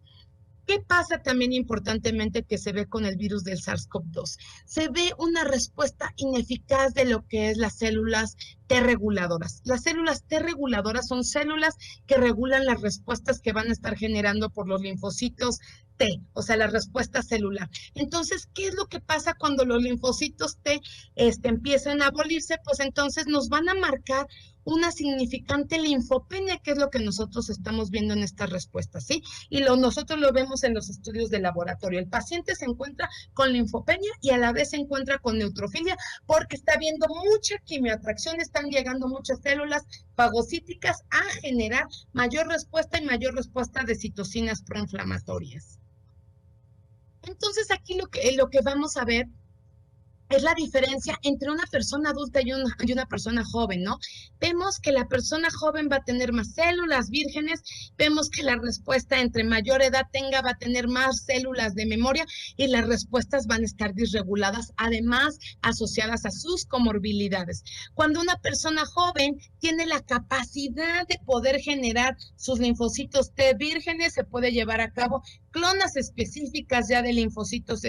¿Qué pasa también importantemente que se ve con el virus del SARS-CoV-2? Se ve una respuesta ineficaz de lo que es las células T reguladoras. Las células T reguladoras son células que regulan las respuestas que van a estar generando por los linfocitos T, o sea, la respuesta celular. Entonces, ¿qué es lo que pasa cuando los linfocitos T empiezan a abolirse? Pues entonces nos van a marcar una significante linfopenia, que es lo que nosotros estamos viendo en estas respuestas, ¿sí? Y nosotros lo vemos en los estudios de laboratorio. El paciente se encuentra con linfopenia y a la vez se encuentra con neutrofilia porque está viendo mucha quimioatracción, están llegando muchas células fagocíticas a generar mayor respuesta y mayor respuesta de citocinas proinflamatorias. Entonces aquí lo que vamos a ver es la diferencia entre una persona adulta y una persona joven, ¿no? Vemos que la persona joven va a tener más células vírgenes, vemos que la respuesta entre mayor edad tenga va a tener más células de memoria y las respuestas van a estar disreguladas, además asociadas a sus comorbilidades. Cuando una persona joven tiene la capacidad de poder generar sus linfocitos T vírgenes, se puede llevar a cabo clonas específicas ya de linfocitos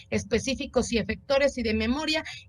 específicos y efectores y de memoria,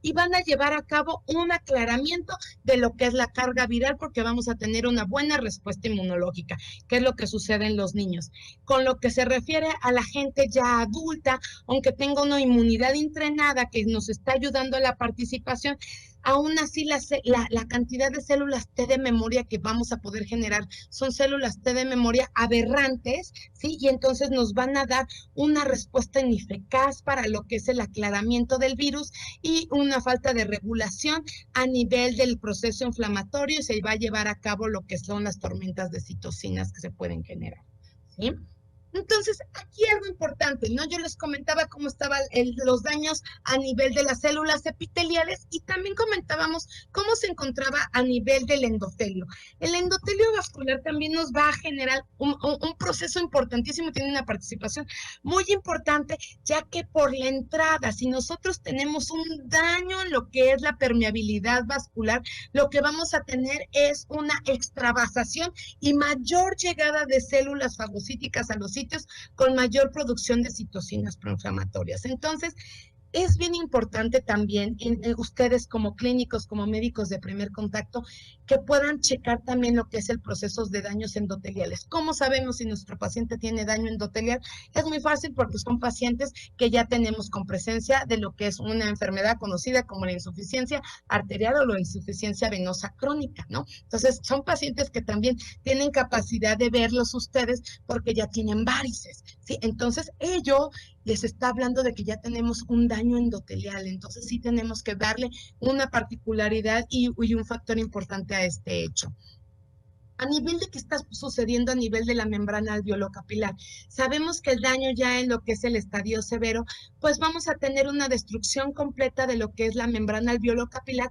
y van a llevar a cabo un aclaramiento de lo que es la carga viral, porque vamos a tener una buena respuesta inmunológica, que es lo que sucede en los niños. Con lo que se refiere a la gente ya adulta, aunque tenga una inmunidad entrenada que nos está ayudando a la participación, aún así la cantidad de células T de memoria que vamos a poder generar son células T de memoria aberrantes, ¿sí? Y entonces nos van a dar una respuesta ineficaz para lo que es el aclaramiento del virus y una falta de regulación a nivel del proceso inflamatorio, y se va a llevar a cabo lo que son las tormentas de citocinas que se pueden generar, ¿sí? Entonces, aquí algo importante, ¿no? Yo les comentaba cómo estaban los daños a nivel de las células epiteliales y también comentábamos cómo se encontraba a nivel del endotelio. El endotelio vascular también nos va a generar un proceso importantísimo, tiene una participación muy importante, ya que por la entrada, si nosotros tenemos un daño en lo que es la permeabilidad vascular, lo que vamos a tener es una extravasación y mayor llegada de células fagocíticas a los sitios con mayor producción de citocinas proinflamatorias. Entonces, es bien importante también en ustedes como clínicos, como médicos de primer contacto, que puedan checar también lo que es el proceso de daños endoteliales. ¿Cómo sabemos si nuestro paciente tiene daño endotelial? Es muy fácil porque son pacientes que ya tenemos con presencia de lo que es una enfermedad conocida como la insuficiencia arterial o la insuficiencia venosa crónica, ¿no? Entonces, son pacientes que también tienen capacidad de verlos ustedes porque ya tienen varices, ¿sí? Entonces, ello les está hablando de que ya tenemos un daño endotelial, entonces sí tenemos que darle una particularidad y un factor importante a este hecho. A nivel de qué está sucediendo a nivel de la membrana alveolo-capilar, sabemos que el daño ya en lo que es el estadio severo, pues vamos a tener una destrucción completa de lo que es la membrana alveolo-capilar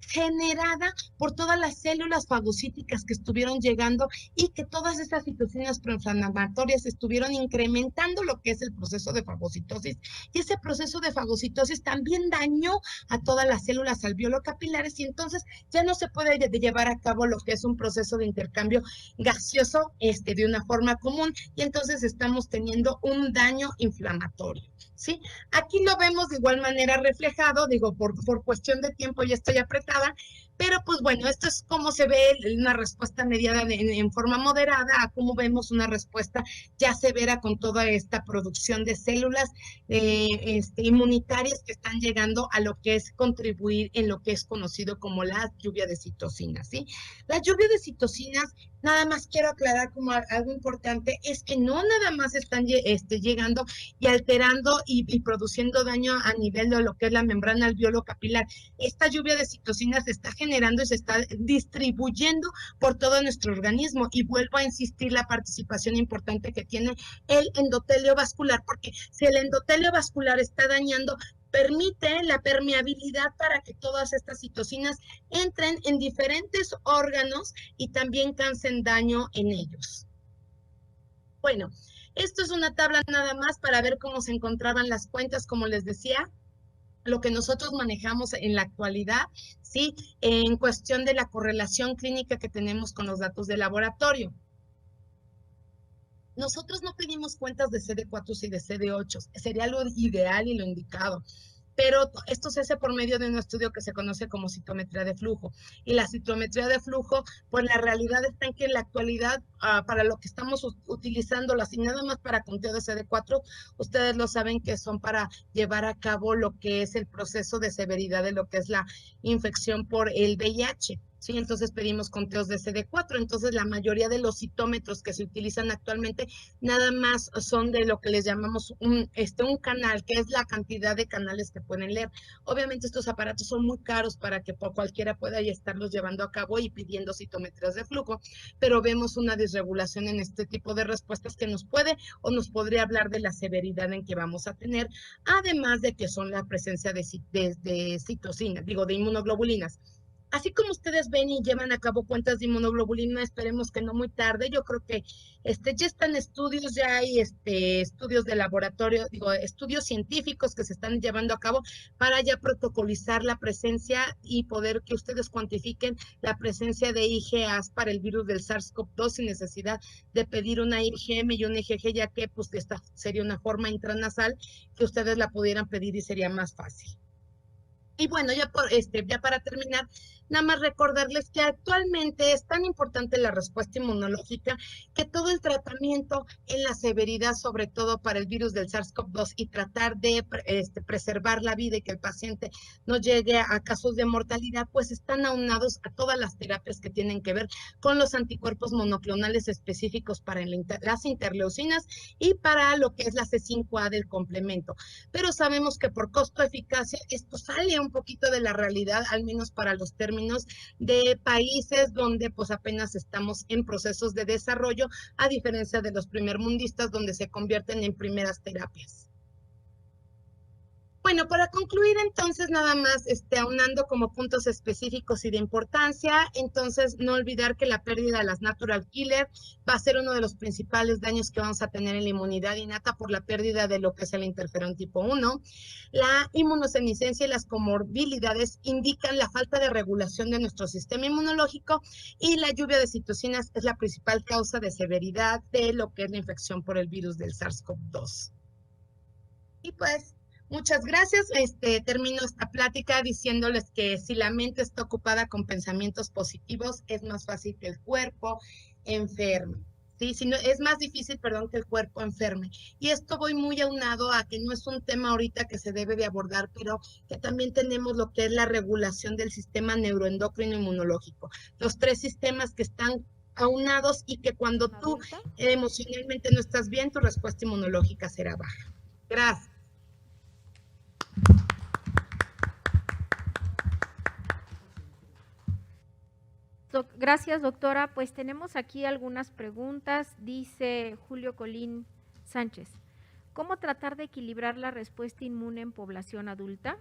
generada por todas las células fagocíticas que estuvieron llegando y que todas estas citocinas proinflamatorias estuvieron incrementando lo que es el proceso de fagocitosis, y ese proceso de fagocitosis también dañó a todas las células alveolo-capilares, y entonces ya no se puede llevar a cabo lo que es un proceso de intercambio gaseoso de una forma común, y entonces estamos teniendo un daño inflamatorio, ¿sí? Aquí lo vemos de igual manera reflejado, digo, por cuestión de tiempo ya estoy apretada, pero pues bueno, esto es como se ve una respuesta mediada en forma moderada a cómo vemos una respuesta ya severa con toda esta producción de células inmunitarias que están llegando a lo que es contribuir en lo que es conocido como la lluvia de citocinas, ¿sí? La lluvia de citocinas, nada más quiero aclarar como algo importante, es que no nada más están llegando y alterando y produciendo daño a nivel de lo que es la membrana alveolo-capilar. Esta lluvia de citocinas se está generando y se está distribuyendo por todo nuestro organismo, y vuelvo a insistir la participación importante que tiene el endotelio vascular, porque si el endotelio vascular está dañando, permite la permeabilidad para que todas estas citocinas entren en diferentes órganos y también causen daño en ellos. Bueno, esto es una tabla nada más para ver cómo se encontraban las cuentas, como les decía, lo que nosotros manejamos en la actualidad, ¿sí? En cuestión de la correlación clínica que tenemos con los datos de laboratorio. Nosotros no pedimos cuentas de CD4 y de CD8, sería lo ideal y lo indicado, pero esto se hace por medio de un estudio que se conoce como citometría de flujo. Y la citometría de flujo, pues la realidad está en que en la actualidad, para lo que estamos utilizándolas, y nada más para conteo de CD4, ustedes lo saben que son para llevar a cabo lo que es el proceso de severidad de lo que es la infección por el VIH. Sí, entonces pedimos conteos de CD4. Entonces, la mayoría de los citómetros que se utilizan actualmente nada más son de lo que les llamamos un canal, que es la cantidad de canales que pueden leer. Obviamente, estos aparatos son muy caros para que cualquiera pueda estarlos llevando a cabo y pidiendo citometrías de flujo, pero vemos una desregulación en este tipo de respuestas que nos puede o nos podría hablar de la severidad en que vamos a tener, además de que son la presencia de citocinas, digo, de inmunoglobulinas. Así como ustedes ven y llevan a cabo cuentas de inmunoglobulina, esperemos que no muy tarde. Yo creo que ya están estudios, ya hay estudios de laboratorio, digo, estudios científicos que se están llevando a cabo para ya protocolizar la presencia y poder que ustedes cuantifiquen la presencia de IgAs para el virus del SARS-CoV-2 sin necesidad de pedir una IgM y una IgG, ya que pues esta sería una forma intranasal que ustedes la pudieran pedir y sería más fácil. Y bueno, ya para terminar, nada más recordarles que actualmente es tan importante la respuesta inmunológica que todo el tratamiento en la severidad, sobre todo para el virus del SARS-CoV-2, y tratar de preservar la vida y que el paciente no llegue a casos de mortalidad, pues están aunados a todas las terapias que tienen que ver con los anticuerpos monoclonales específicos para las interleucinas y para lo que es la C5A del complemento. Pero sabemos que por costo-eficacia esto sale un poquito de la realidad, al menos para los términos de países donde pues apenas estamos en procesos de desarrollo, a diferencia de los primermundistas donde se convierten en primeras terapias. Bueno, para concluir entonces nada más aunando como puntos específicos y de importancia, entonces no olvidar que la pérdida de las natural killer va a ser uno de los principales daños que vamos a tener en la inmunidad innata por la pérdida de lo que es el interferón tipo 1. La inmunosenescencia y las comorbilidades indican la falta de regulación de nuestro sistema inmunológico, y la lluvia de citocinas es la principal causa de severidad de lo que es la infección por el virus del SARS-CoV-2. Y pues Muchas gracias. Termino esta plática diciéndoles que si la mente está ocupada con pensamientos positivos, es más fácil que el cuerpo enferme. ¿Sí? Si no, es más difícil, perdón, que el cuerpo enferme. Y esto voy muy aunado a que no es un tema ahorita que se debe de abordar, pero que también tenemos lo que es la regulación del sistema neuroendocrino inmunológico. Los tres sistemas que están aunados y que cuando tú ¿Adulta? emocionalmente no estás bien, tu respuesta inmunológica será baja. Gracias. Gracias, doctora. Pues tenemos aquí algunas preguntas. Dice Julio Colín Sánchez, ¿cómo tratar de equilibrar la respuesta inmune en población adulta?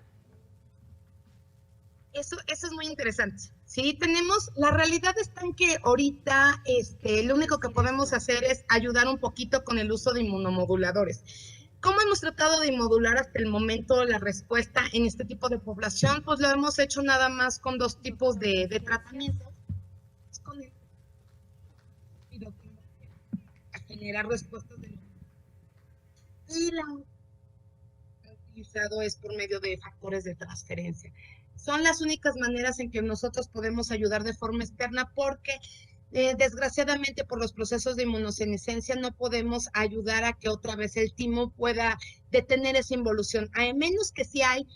Eso es muy interesante. Sí, la realidad está en que ahorita lo único que podemos hacer es ayudar un poquito con el uso de inmunomoduladores. ¿Cómo hemos tratado de modular hasta el momento la respuesta en este tipo de población? Pues lo hemos hecho nada más con dos tipos de tratamientos. Con el a generar respuestas de y la utilizado es por medio de factores de transferencia. Son las únicas maneras en que nosotros podemos ayudar de forma externa porque desgraciadamente por los procesos de inmunosenescencia no podemos ayudar a que otra vez el timo pueda detener esa involución, a menos que sí hay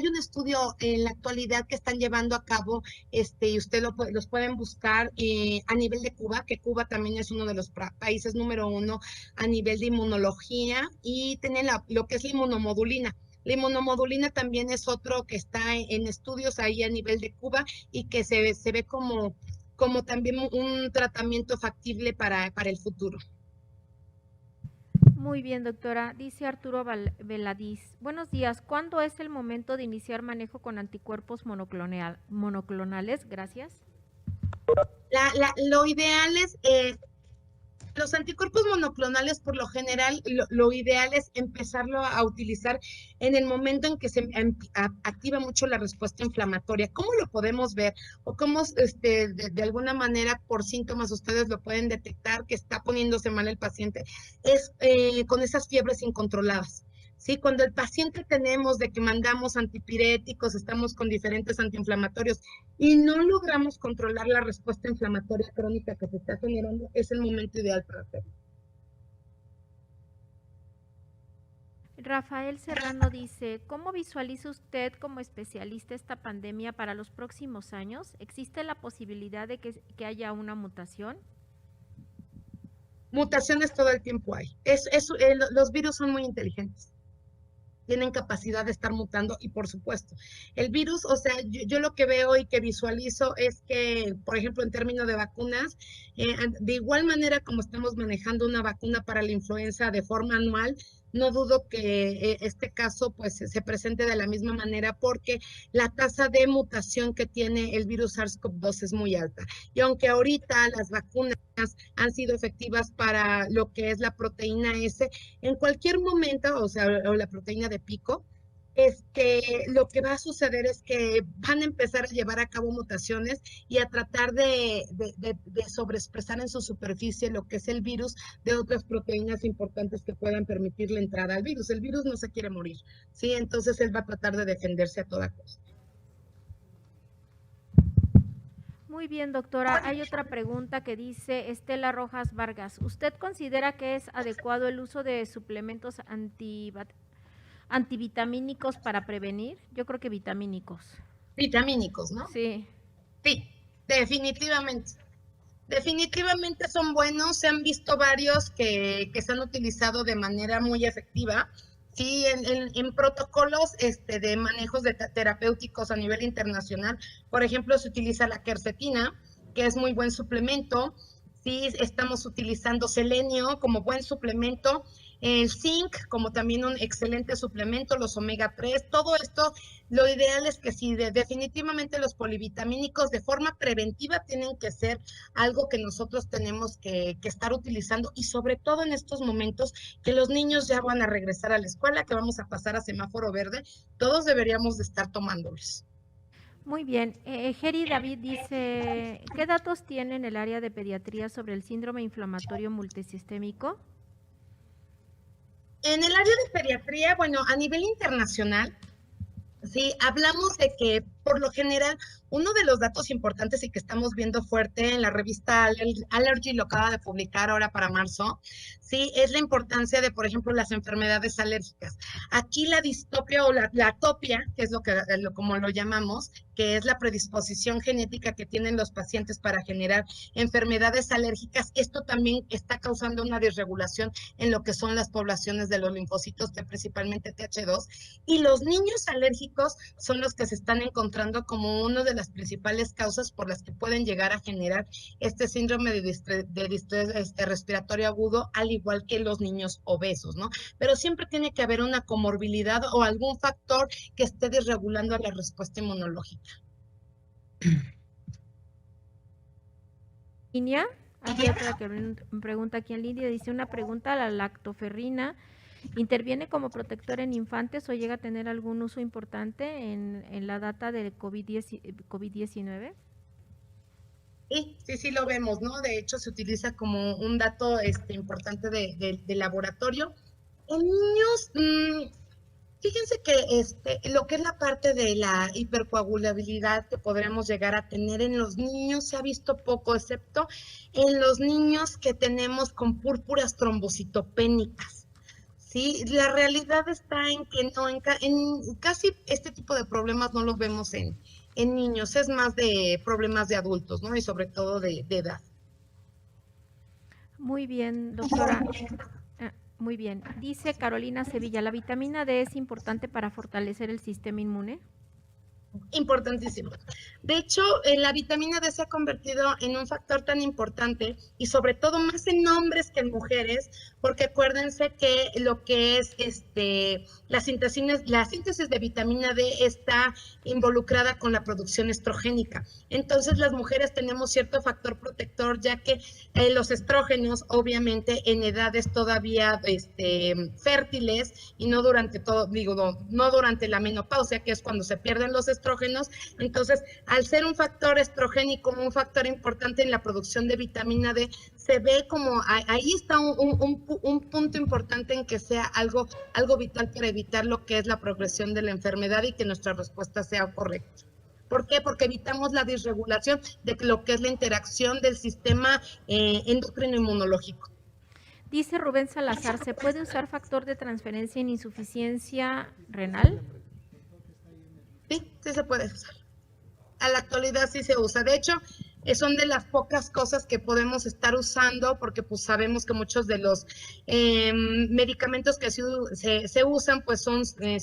un estudio en la actualidad que están llevando a cabo, y ustedes los pueden buscar a nivel de Cuba, que Cuba también es uno de los países número 1 a nivel de inmunología, y tienen lo que es la inmunomodulina. La inmunomodulina también es otro que está en estudios ahí a nivel de Cuba y que se ve como también un tratamiento factible para el futuro. Muy bien, doctora. Dice Arturo Veladiz, buenos días. ¿Cuándo es el momento de iniciar manejo con anticuerpos monoclonales? Gracias. Lo ideal es, los anticuerpos monoclonales por lo general, lo ideal es empezarlo a utilizar en el momento en que se activa mucho la respuesta inflamatoria. ¿Cómo lo podemos ver? O cómo de alguna manera por síntomas ustedes lo pueden detectar que está poniéndose mal el paciente, es con esas fiebres incontroladas. Sí, cuando el paciente tenemos de que mandamos antipiréticos, estamos con diferentes antiinflamatorios y no logramos controlar la respuesta inflamatoria crónica que se está generando, es el momento ideal para hacerlo. Rafael Serrano dice, ¿cómo visualiza usted como especialista esta pandemia para los próximos años? ¿Existe la posibilidad de que haya una mutación? Mutaciones todo el tiempo hay. Los virus son muy inteligentes. Tienen capacidad de estar mutando y por supuesto, el virus, o sea, yo lo que veo y que visualizo es que, por ejemplo, en términos de vacunas, de igual manera como estamos manejando una vacuna para la influenza de forma anual, no dudo que este caso pues se presente de la misma manera porque la tasa de mutación que tiene el virus SARS-CoV-2 es muy alta. Y aunque ahorita las vacunas han sido efectivas para lo que es la proteína S, en cualquier momento, o sea, o la proteína de pico, lo que va a suceder es que van a empezar a llevar a cabo mutaciones y a tratar de sobreexpresar en su superficie lo que es el virus de otras proteínas importantes que puedan permitir la entrada al virus. El virus no se quiere morir, ¿sí? Entonces él va a tratar de defenderse a toda costa. Muy bien, doctora. Hay otra pregunta que dice Estela Rojas Vargas. ¿Usted considera que es adecuado el uso de suplementos antivitamínicos para prevenir? Yo creo que vitamínicos. Vitamínicos, ¿no? Sí. Sí, definitivamente. Definitivamente son buenos, se han visto varios que se han utilizado de manera muy efectiva. Sí, en protocolos de manejos terapéuticos a nivel internacional, por ejemplo, se utiliza la quercetina, que es muy buen suplemento. Sí, estamos utilizando selenio como buen suplemento, el zinc como también un excelente suplemento, los omega 3, todo esto, lo ideal es que sí, definitivamente los polivitamínicos de forma preventiva tienen que ser algo que nosotros tenemos que estar utilizando y sobre todo en estos momentos que los niños ya van a regresar a la escuela, que vamos a pasar a semáforo verde, todos deberíamos de estar tomándolos. Muy bien. Geri David dice, ¿qué datos tiene en el área de pediatría sobre el síndrome inflamatorio multisistémico? En el área de pediatría, bueno, a nivel internacional, sí, hablamos de que por lo general uno de los datos importantes y que estamos viendo fuerte en la revista Allergy, lo acaba de publicar ahora para marzo, sí, es la importancia de, por ejemplo, las enfermedades alérgicas. Aquí la distopia o la atopia, que es como lo llamamos, que es la predisposición genética que tienen los pacientes para generar enfermedades alérgicas, esto también está causando una desregulación en lo que son las poblaciones de los linfocitos T, principalmente TH2, y los niños alérgicos son los que se están encontrando como una de las principales causas por las que pueden llegar a generar este síndrome de distrés respiratorio agudo, al igual que los niños obesos, ¿no? Pero siempre tiene que haber una comorbilidad o algún factor que esté desregulando la respuesta inmunológica. Línea, aquí otra que pregunta aquí en línea, dice una pregunta, la lactoferrina, ¿interviene como protector en infantes o llega a tener algún uso importante en la data del COVID-19? Sí lo vemos, ¿no? De hecho, se utiliza como un dato importante de laboratorio. En niños, fíjense que lo que es la parte de la hipercoagulabilidad que podremos llegar a tener en los niños se ha visto poco, excepto en los niños que tenemos con púrpuras trombocitopénicas. Sí, la realidad está en que no, en casi este tipo de problemas no los vemos en niños, es más de problemas de adultos, ¿no? Y sobre todo de edad. Muy bien, doctora. Muy bien. Dice Carolina Sevilla, ¿la vitamina D es importante para fortalecer el sistema inmune? Importantísimo. De hecho, la vitamina D se ha convertido en un factor tan importante y sobre todo más en hombres que en mujeres, porque acuérdense que lo que es la síntesis de vitamina D está involucrada con la producción estrogénica. Entonces, las mujeres tenemos cierto factor protector, ya que los estrógenos, obviamente, en edades todavía fértiles y no durante no durante la menopausia, que es cuando se pierden los estrógenos. Entonces, al ser un factor estrogénico, un factor importante en la producción de vitamina D, se ve como ahí está un punto importante en que sea algo vital para evitar lo que es la progresión de la enfermedad y que nuestra respuesta sea correcta. ¿Por qué? Porque evitamos la disregulación de lo que es la interacción del sistema endocrino inmunológico. Dice Rubén Salazar, ¿se puede usar factor de transferencia en insuficiencia renal? Sí se puede usar. A la actualidad sí se usa. De hecho, son de las pocas cosas que podemos estar usando porque pues sabemos que muchos de los medicamentos que se usan pues son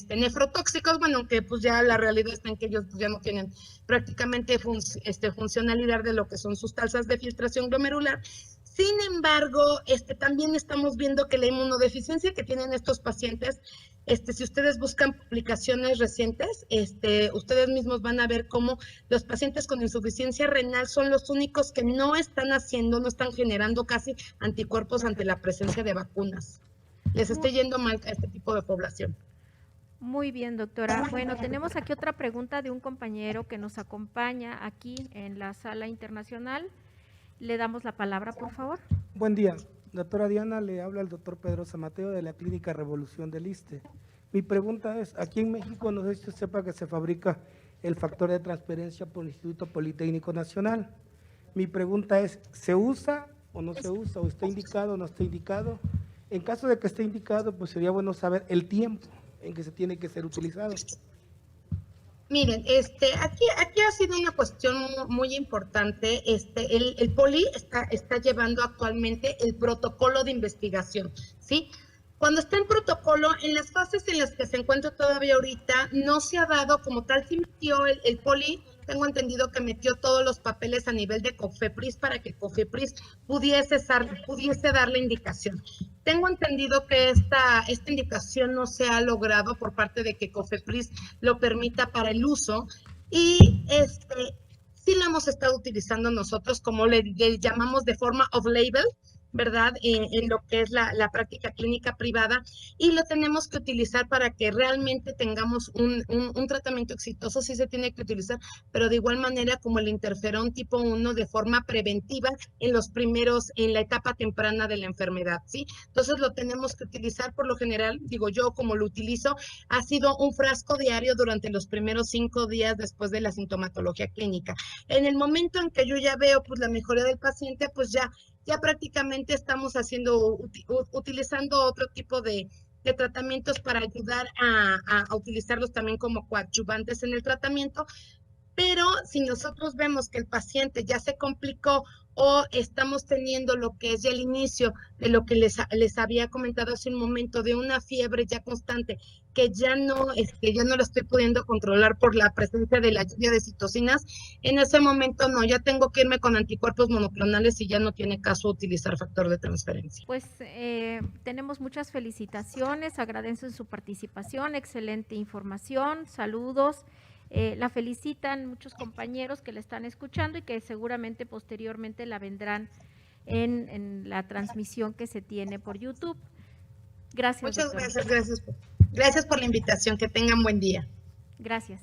nefrotóxicos, bueno, que pues ya la realidad está en que ellos pues, ya no tienen prácticamente funcionalidad de lo que son sus tasas de filtración glomerular. Sin embargo, también estamos viendo que la inmunodeficiencia que tienen estos pacientes, si ustedes buscan publicaciones recientes, ustedes mismos van a ver cómo los pacientes con insuficiencia renal son los únicos que no están generando casi anticuerpos ante la presencia de vacunas. Les está yendo mal a este tipo de población. Muy bien, doctora. Bueno, tenemos aquí otra pregunta de un compañero que nos acompaña aquí en la sala internacional. Le damos la palabra, por favor. Buen día. Doctora Diana, le habla el doctor Pedrosa Mateo de la Clínica Revolución del ISSSTE. Mi pregunta es, aquí en México, no sé si usted sepa que se fabrica el factor de transferencia por el Instituto Politécnico Nacional. Mi pregunta es, ¿se usa o no se usa? ¿O está indicado o no está indicado? En caso de que esté indicado, pues sería bueno saber el tiempo en que se tiene que ser utilizado. Miren, aquí ha sido una cuestión muy importante. El POLI está llevando actualmente el protocolo de investigación, ¿sí? Cuando está en protocolo, en las fases en las que se encuentra todavía ahorita, no se ha dado como tal, sí metió el POLI, tengo entendido que metió todos los papeles a nivel de COFEPRIS para que COFEPRIS pudiese dar la indicación. Tengo entendido que esta indicación no se ha logrado por parte de que COFEPRIS lo permita para el uso y sí lo hemos estado utilizando nosotros como le llamamos de forma off-label, ¿verdad? En lo que es la práctica clínica privada, y lo tenemos que utilizar para que realmente tengamos un tratamiento exitoso. Sí se tiene que utilizar, pero de igual manera como el interferón tipo 1 de forma preventiva en la etapa temprana de la enfermedad, ¿sí? Entonces lo tenemos que utilizar. Por lo general, digo yo, como lo utilizo, ha sido un frasco diario durante los primeros 5 días después de la sintomatología clínica. En el momento en que yo ya veo pues la mejoría del paciente, pues ya prácticamente estamos utilizando otro tipo de tratamientos para ayudar a utilizarlos también como coadyuvantes en el tratamiento. Pero si nosotros vemos que el paciente ya se complicó o estamos teniendo lo que es ya el inicio de lo que les había comentado hace un momento, de una fiebre ya constante, que ya no lo estoy pudiendo controlar por la presencia de la lluvia de citocinas, en ese momento no, ya tengo que irme con anticuerpos monoclonales y ya no tiene caso utilizar factor de transferencia. Pues tenemos muchas felicitaciones, agradecen su participación, excelente información, saludos. La felicitan muchos compañeros que la están escuchando y que seguramente posteriormente la vendrán en la transmisión que se tiene por YouTube. Gracias. Muchas doctora. gracias. Gracias por la invitación. Que tengan buen día. Gracias.